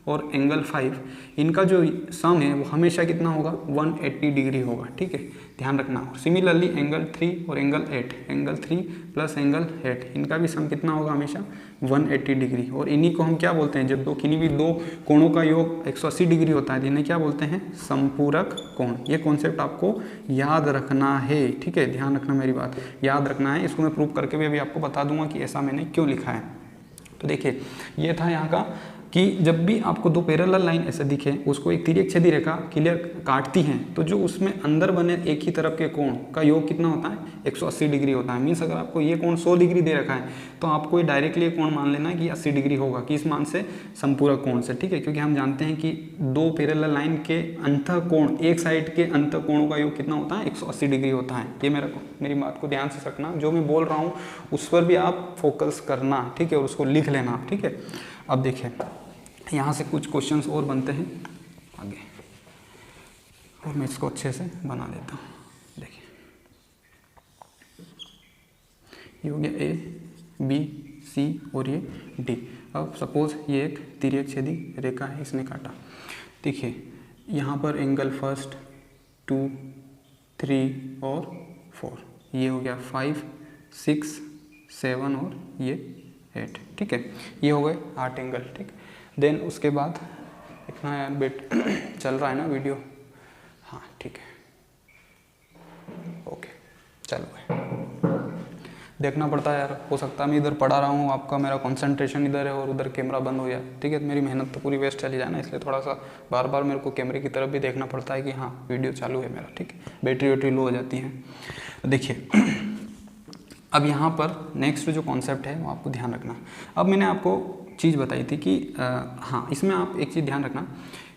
Speaker 1: और एंगल 5, इनका जो सम है वो हमेशा कितना होगा 180 डिग्री होगा, ठीक है, ध्यान रखना। और सिमिलरली एंगल 3 और एंगल 8, एंगल 3 प्लस एंगल 8, इनका भी सम कितना होगा हमेशा 180 डिग्री। और इन्हीं को हम क्या बोलते हैं, जब किन्हीं भी दो कोणों का योग 180 डिग्री होता है, इन्हें क्या बोलते हैं, समपूरक कोण। ये कॉन्सेप्ट आपको याद रखना है, ठीक है, ध्यान रखना, मेरी बात याद रखना है। इसको मैं प्रूव करके भी अभी आपको बता दूंगा कि ऐसा मैंने क्यों लिखा है। तो देखिए ये था यहाँ का कि जब भी आपको दो पैरेलल लाइन ऐसे दिखे, उसको एक तिर्यक छेदी रेखा क्लियर काटती हैं, तो जो उसमें अंदर बने एक ही तरफ के कोण का योग कितना होता है 180 डिग्री होता है। मीन्स अगर आपको ये कोण 100 डिग्री दे रखा है तो आपको ये डायरेक्टली कोण मान लेना है कि 80 डिग्री होगा, किस मान से, संपूरक कोण से, ठीक है, क्योंकि हम जानते हैं कि दो पैरेलल लाइन के अंतः कोण, एक साइड के अंतः कोणों का योग कितना होता है 180 डिग्री होता है। ये मेरी बात को ध्यान से रखना, जो मैं बोल रहा हूँ उस पर भी आप फोकस करना, ठीक है, और उसको लिख लेना, ठीक है। अब देखिए यहाँ से कुछ क्वेश्चंस और बनते हैं आगे, और मैं इसको अच्छे से बना देता हूँ। देखिए ये हो गया ए, बी, सी और ये डी। अब सपोज ये एक तिर्यक छेदी रेखा है, इसने काटा। देखिए यहाँ पर एंगल 1, 2, 3 और 4, ये हो गया 5, 6, 7 और ये 8, ठीक है, ये हो गए 8 एंगल, ठीक। देन उसके बाद इतना यार बेट चल रहा है ना वीडियो, हाँ ठीक है, ओके चलो देखना पड़ता है यार, हो सकता है मैं इधर पढ़ा रहा हूँ, आपका मेरा कंसंट्रेशन इधर है और उधर कैमरा बंद हो जाए, ठीक है, तो मेरी मेहनत तो पूरी वेस्ट चली जाए ना, इसलिए थोड़ा सा बार बार मेरे को कैमरे की तरफ भी देखना पड़ता है कि हाँ वीडियो चालू है मेरा, ठीक है, बैटरी लो हो जाती है। देखिए अब यहाँ पर नेक्स्ट जो कॉन्सेप्ट है वो आपको ध्यान रखना। अब मैंने आपको चीज़ बताई थी कि हाँ इसमें आप एक चीज़ ध्यान रखना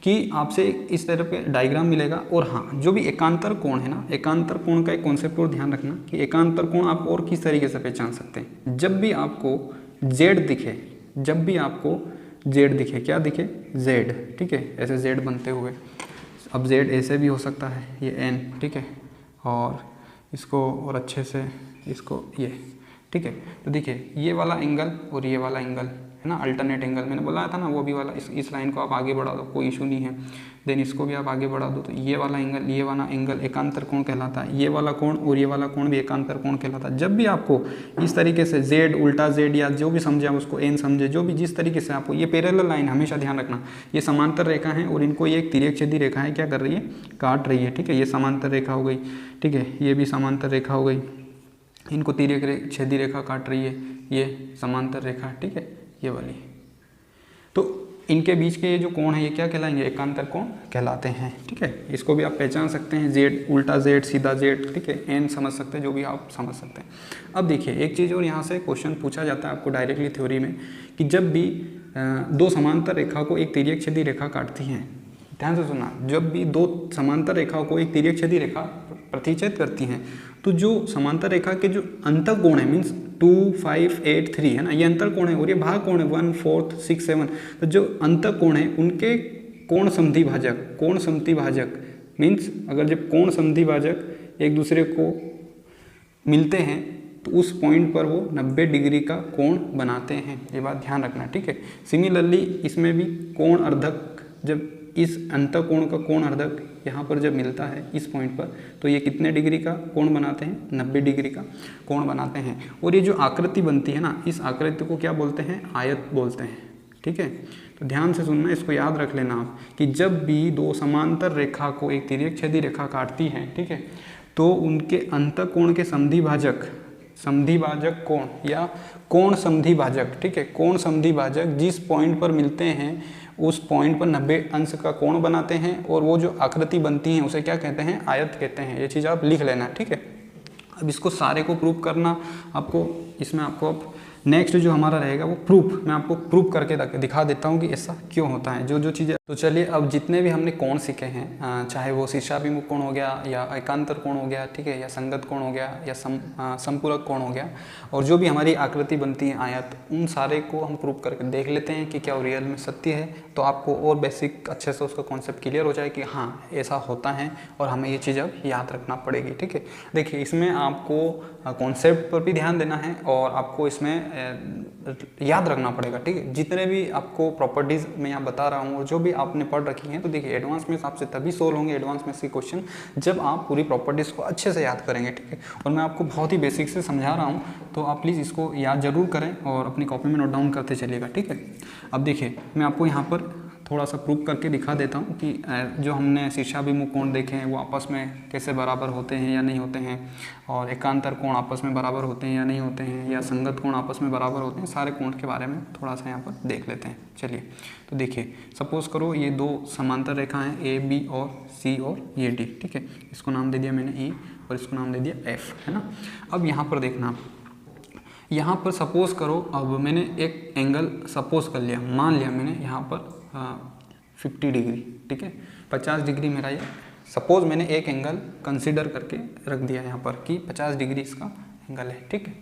Speaker 1: कि आपसे इस तरह के डायग्राम मिलेगा, और हाँ जो भी एकांतर कोण है ना, एकांतर कोण का एक कॉन्सेप्ट और ध्यान रखना कि एकांतर कोण आप और किस तरीके से पहचान सकते हैं। जब भी आपको जेड दिखे, जब भी आपको जेड दिखे, क्या दिखे, जेड, ठीक है, ऐसे जेड बनते हुए, अब जेड ऐसे भी हो सकता है, ये एन, ठीक है, और इसको और अच्छे से इसको ये, ठीक है। तो देखिए ये वाला एंगल और ये वाला एंगल है ना, अल्टरनेट एंगल मैंने बोला था ना, वो भी वाला इस लाइन को आप आगे बढ़ा दो, कोई इशू नहीं है। देन इसको भी आप आगे बढ़ा दो, तो ये वाला एंगल, ये वाला एंगल एकांतर कोण कहलाता है, ये वाला कोण और ये वाला कोण भी एकांतर कोण कहलाता है। जब भी आपको इस तरीके से जेड, उल्टा जेड, या जो भी समझे आप उसको एन समझे, जो भी जिस तरीके से आपको ये पैरेलल लाइन, हमेशा ध्यान रखना ये समांतर रेखा है और इनको ये एक तिर्यक छेदी रेखा है, क्या कर रही है, काट रही है, ठीक है, ये समांतर रेखा हो गई, ठीक है, ये भी समांतर रेखा हो गई, इनको तिर्यक छेदी रेखा काट रही है, ये समांतर रेखा, ठीक है, ये वाली। तो इनके बीच के ये जो कोण है ये क्या कहलाएंगे, एकांतर कोण कहलाते हैं, ठीक है। इसको भी आप पहचान सकते हैं, जेड, उल्टा जेड, सीधा जेड, ठीक है, एन समझ सकते हैं, जो भी आप समझ सकते हैं। अब देखिए एक चीज़ और यहाँ से क्वेश्चन पूछा जाता है आपको डायरेक्टली थ्योरी में कि जब भी दो समांतर रेखा को एक तिर्यक छेदी रेखा काटती हैं, ध्यान से सुना, जब भी दो समांतर रेखाओं को एक तिर्यक छेदी रेखा प्रतिच्छेद करती हैं, तो जो समांतर रेखा के जो अंतर कोण है, मीन्स 2, 5, 8, 3 है ना, ये अंतर कोण है, और ये भाग कोण है 1, 4, 6, 7, तो जो अंतर कोण है उनके कोण समद्वि भाजक, कोण समद्वि भाजक मीन्स अगर जब कोण समद्वि भाजक एक दूसरे को मिलते हैं तो उस पॉइंट पर वो 90 डिग्री का कोण बनाते हैं, ये बात ध्यान रखना, ठीक है। सिमिलरली इसमें भी कोण अर्धक, जब इस अंत कोण का कोण अर्धक यहाँ पर जब मिलता है इस पॉइंट पर, तो ये कितने डिग्री का कोण बनाते हैं, 90 डिग्री का कोण बनाते हैं। और ये जो आकृति बनती है ना, इस आकृति को क्या बोलते हैं, आयत बोलते हैं, ठीक है। तो ध्यान से सुनना, इसको याद रख लेना आप कि जब भी दो समांतर रेखा को एक तिर्यक छेदी रेखा काटती है, ठीक है, तो उनके अंत कोण के समद्वि भाजक, समद्वि भाजक कोण या कोण समद्वि भाजक, ठीक है, कोण समद्वि भाजक जिस पॉइंट पर मिलते हैं उस पॉइंट पर 90 अंश का कोण बनाते हैं, और वो जो आकृति बनती है उसे क्या कहते हैं, आयत कहते हैं। ये चीज़ आप लिख लेना, ठीक है। अब इसको सारे को प्रूव करना आपको, इसमें आपको अब नेक्स्ट जो हमारा रहेगा वो प्रूफ, मैं आपको प्रूफ करके दिखा देता हूँ कि ऐसा क्यों होता है, जो चीज़ें। तो चलिए अब जितने भी हमने कोण सीखे हैं, चाहे वो शीर्षाभिमुख कोण हो गया या एकांतर कोण हो गया, ठीक है, या संगत कोण हो गया या संपूरक कोण हो गया, और जो भी हमारी आकृति बनती है आयत, उन सारे को हम प्रूफ करके देख लेते हैं कि क्या वो रियल में सत्य है। तो आपको और बेसिक अच्छे से उसका कॉन्सेप्ट क्लियर हो जाए कि हाँ ऐसा होता है और हमें ये चीज़ अब याद रखना पड़ेगी, ठीक है। देखिए इसमें आपको कॉन्सेप्ट पर भी ध्यान देना है और आपको इसमें याद रखना पड़ेगा, ठीक है। जितने भी आपको प्रॉपर्टीज़ मैं यहाँ बता रहा हूँ और जो भी आपने पढ़ रखी हैं, तो देखिए एडवांस में आपसे तभी सोल्व होंगे एडवांस में के क्वेश्चन जब आप पूरी प्रॉपर्टीज़ को अच्छे से याद करेंगे, ठीक है। और मैं आपको बहुत ही बेसिक से समझा रहा हूँ, तो आप प्लीज़ इसको याद जरूर करें और अपनी कॉपी में नोट डाउन करते चलिएगा, ठीक है। अब देखिए मैं आपको यहाँ पर थोड़ा सा प्रूफ करके दिखा देता हूँ कि जो हमने शीर्षाभिमुख कोण देखे हैं वो आपस में कैसे बराबर होते हैं या नहीं होते हैं, और एकांतर कोण आपस में बराबर होते हैं या नहीं होते हैं, या संगत कोण आपस में बराबर होते हैं। सारे कोण के बारे में थोड़ा सा यहाँ पर देख लेते हैं। चलिए तो देखिए, सपोज़ करो ये दो समांतर रेखा हैं ए बी और सी और ये डी, ठीक है। इसको नाम दे दिया मैंने ई और इसको नाम दे दिया एफ, है ना। अब यहाँ पर देखना, यहाँ पर सपोज़ करो, अब मैंने एक एंगल सपोज़ कर लिया, मान लिया मैंने यहाँ पर 50 डिग्री, ठीक है। 50 डिग्री मेरा ये सपोज़ मैंने एक एंगल कंसिडर करके रख दिया यहाँ पर कि 50 डिग्री इसका एंगल है, ठीक है।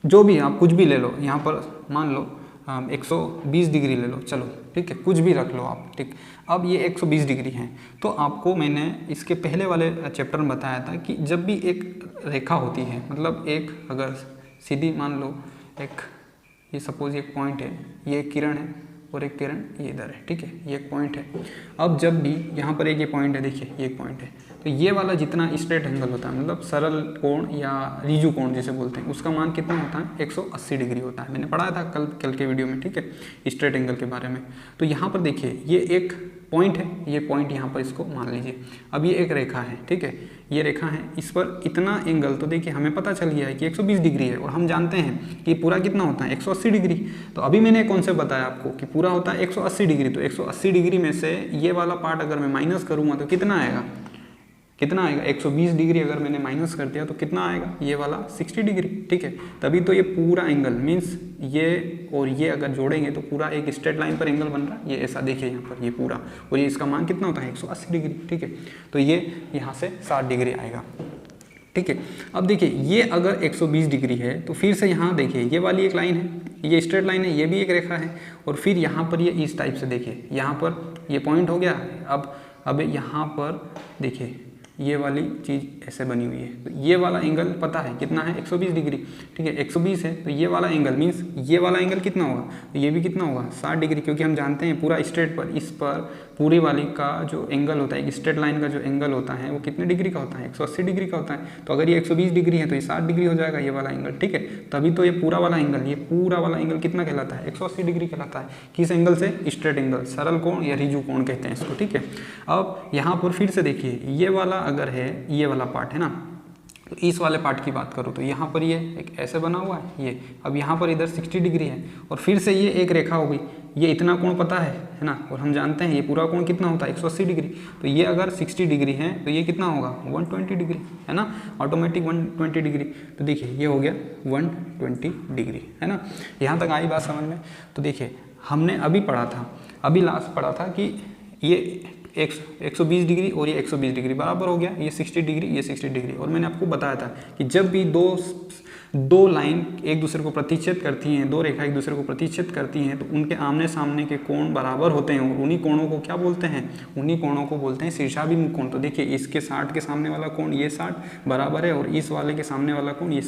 Speaker 1: जो भी आप कुछ भी ले लो, यहाँ पर मान लो 120 डिग्री ले लो, चलो ठीक है, कुछ भी रख लो आप, ठीक। अब ये 120 डिग्री है, तो आपको मैंने इसके पहले वाले चैप्टर में बताया था कि जब भी एक रेखा होती है, मतलब एक अगर सीधी मान लो एक, ये सपोज एक पॉइंट है, ये एक किरण है और एक किरण ये इधर है, ठीक है, ये एक पॉइंट है। अब जब भी यहाँ पर एक ये पॉइंट है, देखिए ये एक पॉइंट है, तो ये वाला जितना स्ट्रेट एंगल होता है, मतलब सरल कोण या रिजु कोण जिसे बोलते हैं, उसका मान कितना होता है 180 डिग्री होता है। मैंने पढ़ाया था कल के वीडियो में, ठीक है, स्ट्रेट एंगल के बारे में। तो यहाँ पर देखिए ये एक पॉइंट है, ये पॉइंट यहाँ पर इसको मान लीजिए। अब ये एक रेखा है, ठीक है, ये रेखा है, इस पर इतना एंगल, तो देखिए हमें पता चल गया है कि 120 डिग्री है, और हम जानते हैं कि पूरा कितना होता है 180 डिग्री। तो अभी मैंने कौन से बताया आपको कि पूरा होता है 180 डिग्री, तो 180 डिग्री में से ये वाला पार्ट अगर मैं माइनस करूँगा तो कितना आएगा, कितना आएगा 120 डिग्री अगर मैंने माइनस कर दिया तो कितना आएगा, ये वाला 60 डिग्री, ठीक है। तभी तो ये पूरा एंगल मीन्स ये और ये अगर जोड़ेंगे तो पूरा एक स्ट्रेट लाइन पर एंगल बन रहा है, ये ऐसा देखिए यहाँ पर ये पूरा, और ये इसका मान कितना होता है 180 डिग्री, ठीक है। तो ये यहाँ से 60 डिग्री आएगा, ठीक है। अब देखिए ये अगर 120 डिग्री है तो फिर से यहाँ देखिए ये वाली एक लाइन है, ये स्ट्रेट लाइन है, ये भी एक रेखा है, और फिर यहाँ पर ये इस टाइप से देखिए, यहाँ पर ये पॉइंट हो गया। अब यहाँ पर देखिए ये वाली चीज़ ऐसे बनी हुई है, तो ये वाला एंगल पता है कितना है 120 डिग्री, ठीक है, 120 है, तो ये वाला एंगल मीन्स ये वाला एंगल कितना होगा, तो ये भी कितना होगा 60 डिग्री, क्योंकि हम जानते हैं पूरा स्ट्रेट पर, इस पर पूरी वाली का जो एंगल होता है, एक स्ट्रेट लाइन का जो एंगल होता है वो कितने डिग्री का होता है 180 डिग्री का होता है। तो अगर ये 120 डिग्री है तो ये 60 डिग्री हो जाएगा ये वाला एंगल, ठीक है। तभी तो ये पूरा वाला एंगल, ये पूरा वाला एंगल कितना कहलाता है 180 डिग्री कहलाता है। किस एंगल से, स्ट्रेट एंगल, सरल कोण या रिजु कोण कहते हैं इसको, ठीक है। अब यहाँ पर फिर से देखिए ये वाला अगर है, ये वाला पार्ट है ना, तो इस वाले पार्ट की बात करूँ तो यहाँ पर ये एक ऐसे बना हुआ है ये, अब यहाँ पर इधर 60 डिग्री है, और फिर से ये एक रेखा हो गई, ये इतना कोण पता है ना, और हम जानते हैं ये पूरा कोण कितना होता है 180 डिग्री। तो ये अगर 60 डिग्री है तो ये कितना होगा 120 डिग्री, है ना, ऑटोमेटिक 120 डिग्री। तो देखिए ये हो गया 120 डिग्री, है ना। यहाँ तक आई बात समझ में। तो देखिए हमने अभी पढ़ा था, अभी लास्ट पढ़ा था कि ये 120 डिग्री और ये 120 डिग्री बराबर हो गया, ये 60 डिग्री, ये 60 डिग्री। और मैंने आपको बताया था कि जब भी दो लाइन एक दूसरे को प्रतिच्छेद करती हैं, दो रेखा एक दूसरे को प्रतिच्छेद करती हैं, तो उनके आमने सामने के कोण बराबर होते हैं, और उन्हीं कोणों को क्या बोलते हैं, उन्हीं कोणों को बोलते हैं शीर्षाभिमुख कोण। तो देखिए इसके 60 के सामने वाला कोण ये 60 बराबर है, और इस वाले के सामने वाला कोण ये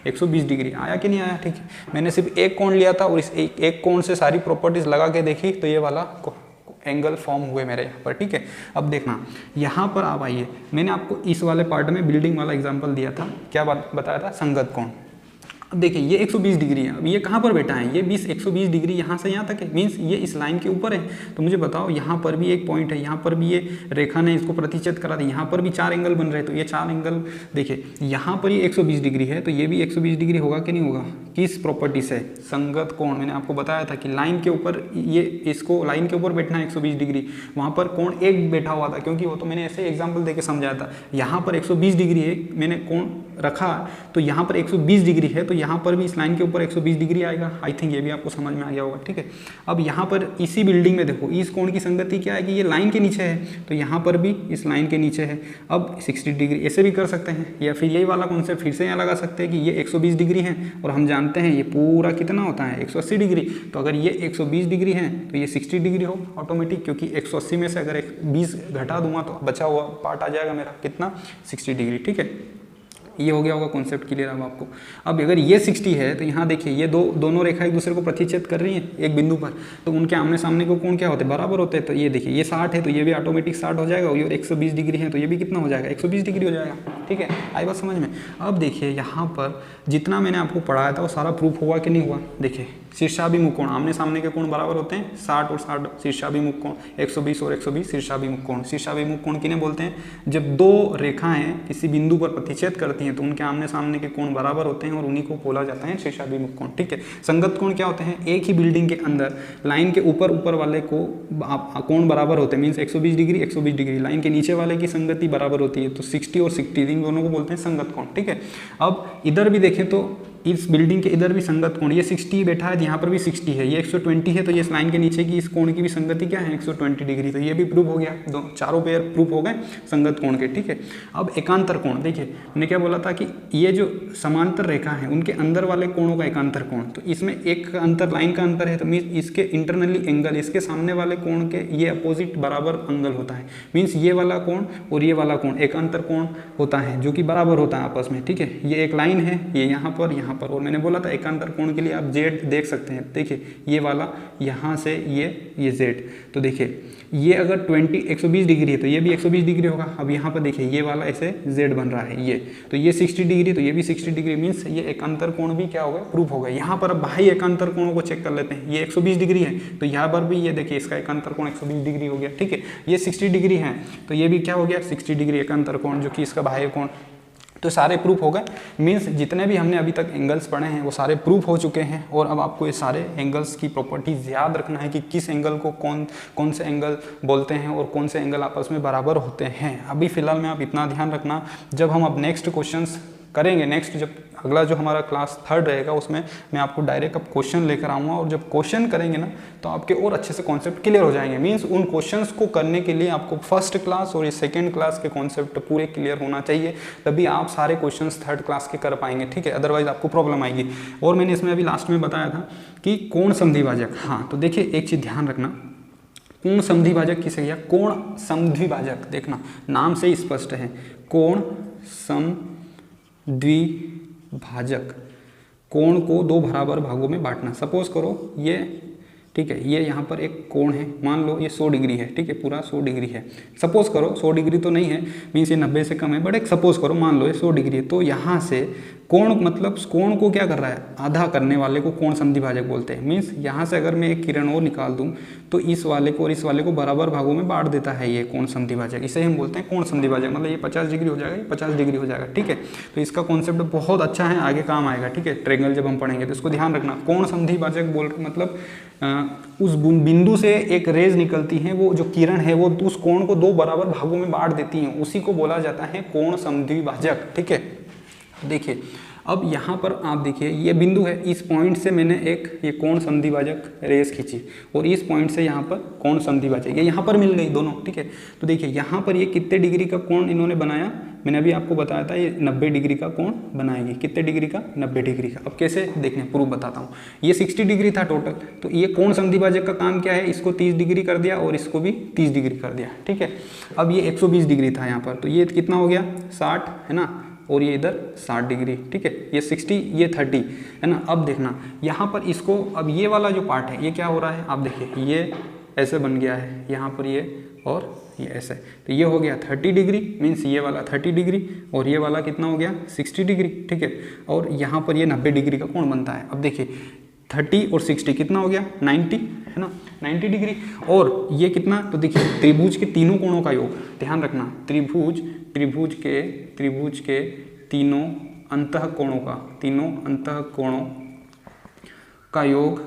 Speaker 1: 120 डिग्री। आया कि नहीं आया, ठीक है। मैंने सिर्फ एक कोण लिया था और इस एक कोण से सारी प्रॉपर्टीज लगा के देखी, तो ये वाला एंगल फॉर्म हुए मेरे यहाँ पर, ठीक है। अब देखना यहाँ पर आप आइए, मैंने आपको इस वाले पार्ट में बिल्डिंग वाला एग्जांपल दिया था, क्या बात बताया था, संगत कोण। अब देखिए ये 120 डिग्री है, अब ये कहाँ पर बैठा है, ये 120 डिग्री यहाँ से यहाँ तक है, मीन्स ये इस लाइन के ऊपर है। तो मुझे बताओ यहाँ पर भी एक पॉइंट है, यहाँ पर भी ये रेखा ने इसको प्रतिच्छेद करा दिया, यहाँ पर भी 4 एंगल बन रहे हैं। तो ये 4 एंगल देखिए, यहाँ पर ये 120 डिग्री है, तो ये भी 120 डिग्री होगा कि नहीं होगा, किस प्रॉपर्टी से, संगत कोण। मैंने आपको बताया था कि लाइन के ऊपर ये, इसको लाइन के ऊपर बैठना है 120 डिग्री, वहाँ पर कोण एक बैठा हुआ था, क्योंकि वो तो मैंने ऐसे एग्जाम्पल देके समझाया था। यहाँ पर 120 डिग्री है, मैंने कोण रखा, तो यहाँ पर 120 डिग्री है, तो यहाँ पर भी इस लाइन के ऊपर 120 डिग्री आएगा। आई थिंक ये भी आपको समझ में आ गया होगा, ठीक है। अब यहाँ पर इसी बिल्डिंग में देखो, इस कोण की संगति क्या है कि ये लाइन के नीचे है, तो यहाँ पर भी इस लाइन के नीचे है। अब 60 डिग्री ऐसे भी कर सकते हैं, या फिर यही वाला कॉन्सेप्ट फिर से यहाँ लगा सकते हैं कि ये 120 डिग्री है, और हम जानते हैं ये पूरा कितना होता है 180 डिग्री। तो अगर ये 120 डिग्री है तो ये 60 डिग्री हो ऑटोमेटिक, क्योंकि 180 में से अगर 20 घटा दूंगा तो बचा हुआ पार्ट आ जाएगा मेरा कितना 60 डिग्री, ठीक है। ये हो गया होगा कॉन्सेप्ट क्लियर अब आपको। अब अगर ये 60 है तो यहाँ देखिए ये दोनों रेखा एक दूसरे को प्रतिच्छेद कर रही हैं एक बिंदु पर, तो उनके आमने सामने को कोण क्या होते हैं, बराबर होते हैं। तो ये देखिए ये 60 है तो ये भी ऑटोमेटिक 60 हो जाएगा, और 120 डिग्री है तो ये भी कितना हो जाएगा, 120 डिग्री हो जाएगा। ठीक है, आई बात समझ में। अब देखिए यहाँ पर जितना मैंने आपको पढ़ाया था वो सारा प्रूफ हुआ कि नहीं हुआ। देखिए शीर्षाभिमुख कोण, आमने सामने के कोण बराबर होते हैं 60 और 60, शीर्षाभिमुख कोण 120 और 120 शीर्षाभिमुख कोण। शीर्षाभिमुख कोण किन्हें बोलते हैं, जब दो रेखाएं किसी बिंदु पर प्रतिच्छेद करती हैं तो उनके आमने सामने के कोण बराबर होते हैं और उन्हीं को बोला जाता है शीर्षाभिमुख कोण। ठीक है, संगत कोण क्या होते हैं, एक ही बिल्डिंग के अंदर लाइन के ऊपर वाले को कोण बराबर होते हैं, मीन्स 120 डिग्री 120 डिग्री, लाइन के नीचे वाले की संगति बराबर होती है, तो 60 और 60 इन दोनों को बोलते हैं संगत कोण। ठीक है, अब इधर भी देखें तो इस बिल्डिंग के इधर भी संगत कोण, ये 60 बैठा है, यहाँ पर भी 60 है, ये 120 है, तो ये इस लाइन के नीचे की इस कोण की भी संगति क्या है 120 डिग्री। तो ये भी प्रूफ हो गया, दो चारों पेयर प्रूफ हो गए संगत कोण के। ठीक है, अब एकांतर कोण, देखिए मैंने क्या बोला था कि ये जो समांतर रेखा है उनके अंदर वाले कोणों का एकांतर कोण, तो इसमें एक अंतर लाइन का अंतर है, तो मीन्स इसके इंटरनली एंगल, इसके सामने वाले कोण के ये अपोजिट बराबर एंगल होता है, मीन्स ये वाला कोण और ये वाला कोण एकांतर कोण होता है जो कि बराबर होता है आपस में। ठीक है, ये एक लाइन है, ये यहाँ पर, और मैंने बोला था एकांतर कोण के लिए आप जेड देख सकते हैं। देखिए ये वाला यहाँ से ये जेड, तो देखिए ये अगर 120 डिग्री है तो ये भी 120 डिग्री होगा। अब यहाँ पर देखिए ये वाला ऐसे जेड बन रहा है, ये तो ये 60 डिग्री तो ये भी 60 डिग्री, मीन्स ये एकांतर कोण भी क्या होगा, प्रूफ होगा। यहाँ पर अब बाह्य एकांतर कोणों को चेक कर लेते हैं, ये 120 डिग्री है तो यहाँ पर भी ये देखिए इसका एकांतर कोण 120 डिग्री हो गया। ठीक है, ये 60 डिग्री है तो ये भी क्या हो गया 60 डिग्री एकांतर कोण, जो कि इसका बाह्य कोण। तो सारे प्रूफ हो गए, मीन्स जितने भी हमने अभी तक एंगल्स पढ़े हैं वो सारे प्रूफ हो चुके हैं। और अब आपको ये सारे एंगल्स की प्रॉपर्टीज याद रखना है कि किस एंगल को कौन से एंगल बोलते हैं और कौन से एंगल आपस में बराबर होते हैं। अभी फिलहाल में आप इतना ध्यान रखना, जब हम अब नेक्स्ट क्वेश्चंस करेंगे, नेक्स्ट जब अगला जो हमारा क्लास 3 रहेगा उसमें मैं आपको डायरेक्ट अब क्वेश्चन लेकर आऊँगा, और जब क्वेश्चन करेंगे ना तो आपके और अच्छे से कॉन्सेप्ट क्लियर हो जाएंगे। मीन्स उन क्वेश्चंस को करने के लिए आपको फर्स्ट क्लास और ये सेकंड क्लास के कॉन्सेप्ट पूरे क्लियर होना चाहिए, तभी आप सारे क्वेश्चंस 3rd क्लास के कर पाएंगे। ठीक है, अदरवाइज आपको प्रॉब्लम आएगी। और मैंने इसमें अभी लास्ट में बताया था कि कोण समद्विभाजक, हाँ तो देखिए एक चीज़ ध्यान रखना, कोण समद्विभाजक किसे किया, कोण समद्विभाजक, देखना नाम से ही स्पष्ट है, कोण समद्विभाजक, कोण को दो बराबर भागों में बांटना। सपोज करो ये, ठीक है, ये यहाँ पर एक कोण है, मान लो ये 100 डिग्री है। ठीक है, पूरा 100 डिग्री है, सपोज करो 100 डिग्री तो नहीं है, मीन्स ये 90 से कम है, बट एक सपोज करो मान लो ये 100 डिग्री है। तो यहाँ से कोण मतलब कोण को क्या कर रहा है, आधा करने वाले को कोण समद्विभाजक बोलते हैं। मीन्स यहाँ से अगर मैं एक किरण और निकाल दूँ तो इस वाले को और इस वाले को बराबर भागों में बांट देता है ये कोण समद्विभाजक, इसे हम बोलते हैं कोण समद्विभाजक। मतलब ये 50 डिग्री हो जाएगा, ये 50 डिग्री हो जाएगा। ठीक है, तो इसका कॉन्सेप्ट बहुत अच्छा है, आगे काम आएगा। ठीक है, ट्रायंगल जब हम पढ़ेंगे तो इसको ध्यान रखना। कोण समद्विभाजक बोल मतलब उस बिंदु से एक रेज निकलती हैं, वो जो किरण है वो उस कोण को दो बराबर भागों में बांट देती हैं, उसी को बोला जाता है कोण समद्विभाजक। ठीक है, देखिए अब यहाँ पर आप देखिए ये बिंदु है, इस पॉइंट से मैंने एक ये कोण समद्विभाजक रेस खींची और इस पॉइंट से यहाँ पर कोण समद्विभाजक, ये यहाँ पर मिल गई दोनों। ठीक है, तो देखिए यहाँ पर ये कितने डिग्री का कोण इन्होंने बनाया, मैंने अभी आपको बताया था ये 90 डिग्री का कोण बनाएगी। कितने डिग्री का, 90 डिग्री का। अब कैसे देखने, प्रूफ बताता हूँ। ये 60 डिग्री था टोटल, तो ये कोण समद्विभाजक का काम क्या है, इसको 30 डिग्री कर दिया और इसको भी 30 डिग्री कर दिया। ठीक है, अब ये 120 डिग्री था यहाँ पर, तो ये कितना हो गया 60 है ना, और ये इधर 60 डिग्री। ठीक है, ये 60 ये 30 है ना। अब देखना यहाँ पर इसको, अब ये वाला जो पार्ट है ये क्या हो रहा है, आप देखिए ये ऐसे बन गया है, यहाँ पर ये और ये ऐसे, तो ये हो गया 30 डिग्री, मीन्स ये वाला 30 डिग्री और ये वाला कितना हो गया 60 डिग्री। ठीक है, और यहाँ पर ये 90 डिग्री का कोण बनता है। अब देखिए 30 और 60 कितना हो गया 90 है ना, 90 डिग्री। और ये कितना, तो देखिए त्रिभुज के तीनों कोणों का योग, ध्यान रखना, त्रिभुज के तीनों अंतःकोणों का योग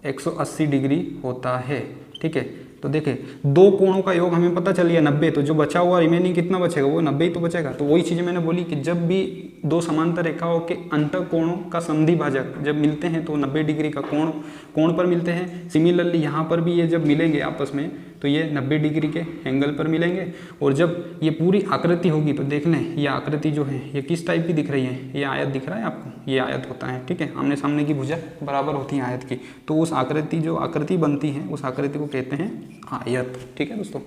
Speaker 1: 180 डिग्री होता है। ठीक है, तो देखिए दो कोणों का योग हमें पता चल गया 90, तो जो बचा हुआ रिमेनिंग कितना बचेगा, वो 90 ही तो बचेगा। तो वही चीज़ मैंने बोली कि जब भी दो समांतर रेखाओं के अंतःकोणों का समद्विभाजक जब मिलते हैं तो 90 डिग्री का कोण पर मिलते हैं। सिमिलरली यहाँ पर भी ये जब मिलेंगे आपस में तो ये 90 डिग्री के एंगल पर मिलेंगे। और जब ये पूरी आकृति होगी तो देख लें, ये आकृति जो है ये किस टाइप की दिख रही है, ये आयत दिख रहा है आपको, ये आयत होता है। ठीक है, आमने सामने की भुजा बराबर होती है आयत की, तो उस आकृति जो आकृति बनती है उस आकृति को कहते हैं आयत। ठीक है दोस्तों,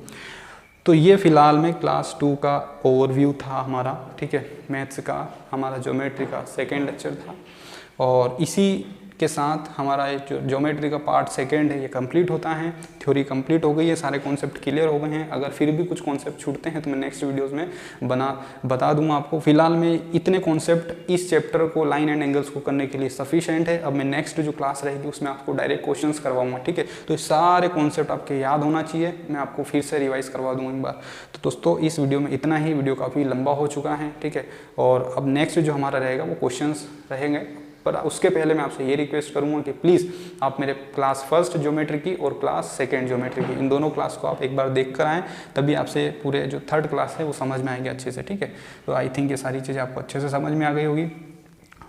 Speaker 1: तो ये फ़िलहाल में क्लास 2 का ओवरव्यू था हमारा, ठीक है। मैथ्स का हमारा ज्योमेट्री का सेकेंड लेक्चर था, और इसी के साथ हमारा ये जो ज्योमेट्री का पार्ट सेकेंड है ये कंप्लीट होता है। थ्योरी कंप्लीट हो गई है, सारे कॉन्सेप्ट क्लियर हो गए हैं। अगर फिर भी कुछ कॉन्सेप्ट छूटते हैं तो मैं नेक्स्ट वीडियोस में बता दूंगा आपको। फिलहाल में इतने कॉन्सेप्ट इस चैप्टर को, लाइन एंड एंगल्स को करने के लिए सफिशेंट है। अब मैं नेक्स्ट जो क्लास रहेगी उसमें आपको डायरेक्ट क्वेश्चंस करवाऊंगा, ठीक है। तो सारे कॉन्सेप्ट आपके याद होना चाहिए, मैं आपको फिर से रिवाइज करवा दूंगा एक बार। तो दोस्तों इस वीडियो में इतना ही, वीडियो काफ़ी लंबा हो चुका है, ठीक है। और अब नेक्स्ट जो हमारा रहेगा वो क्वेश्चंस रहेंगे, पर उसके पहले मैं आपसे ये रिक्वेस्ट करूंगा कि प्लीज़ आप मेरे क्लास फर्स्ट ज्योमेट्री की और क्लास सेकंड ज्योमेट्री की, इन दोनों क्लास को आप एक बार देख कर आएँ, तभी आपसे पूरे जो थर्ड क्लास है वो समझ में आएंगे अच्छे से, ठीक है। तो आई थिंक ये सारी चीज़ें आपको अच्छे से समझ में आ गई होगी,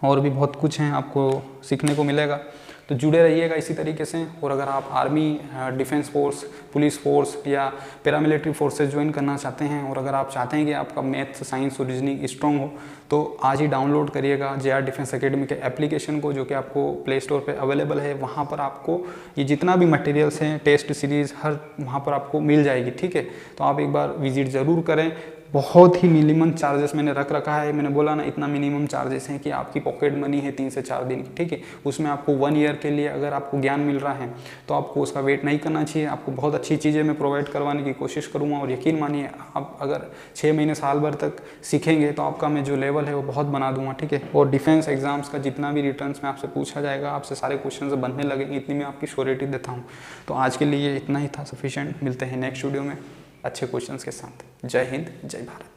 Speaker 1: और भी बहुत कुछ हैं आपको सीखने को मिलेगा। तो जुड़े रहिएगा इसी तरीके से। और अगर आप army, defence force, police force या पैरामिलिट्री फोर्सेस ज्वाइन करना चाहते हैं, और अगर आप चाहते हैं कि आपका मैथ, साइंस और रीजनिंग स्ट्रॉन्ग हो, तो आज ही डाउनलोड करिएगा JR डिफेंस एकेडमी के एप्लीकेशन को, जो कि आपको प्ले स्टोर पर अवेलेबल है। वहाँ पर आपको ये जितना भी मटेरियल्स हैं, टेस्ट सीरीज़, हर वहाँ पर आपको मिल जाएगी, ठीक है। तो आप एक बार विजिट ज़रूर करें। बहुत ही मिनिमम चार्जेस मैंने रख रखा है, मैंने बोला ना इतना मिनिमम चार्जेस हैं कि आपकी पॉकेट मनी है 3 से 4 दिन, ठीक है। उसमें आपको 1 ईयर के लिए अगर आपको ज्ञान मिल रहा है तो आपको उसका वेट नहीं करना चाहिए। आपको बहुत अच्छी चीज़ें मैं प्रोवाइड करवाने की कोशिश करूँगा, और यकीन मानिए आप अगर 6 महीने साल भर तक सीखेंगे तो आपका मैं जो लेवल है वो बहुत बना दूंगा, ठीक है। और डिफेंस एग्जाम्स का जितना भी रिटर्न्स में आपसे पूछा जाएगा, आपसे सारे क्वेश्चन बनने लगेंगे, इतनी मैं आपकी श्योरिटी देता हूँ। तो आज के लिए इतना ही था सफिशिएंट। मिलते हैं नेक्स्ट वीडियो में अच्छे क्वेश्चंस के साथ। जय हिंद, जय भारत।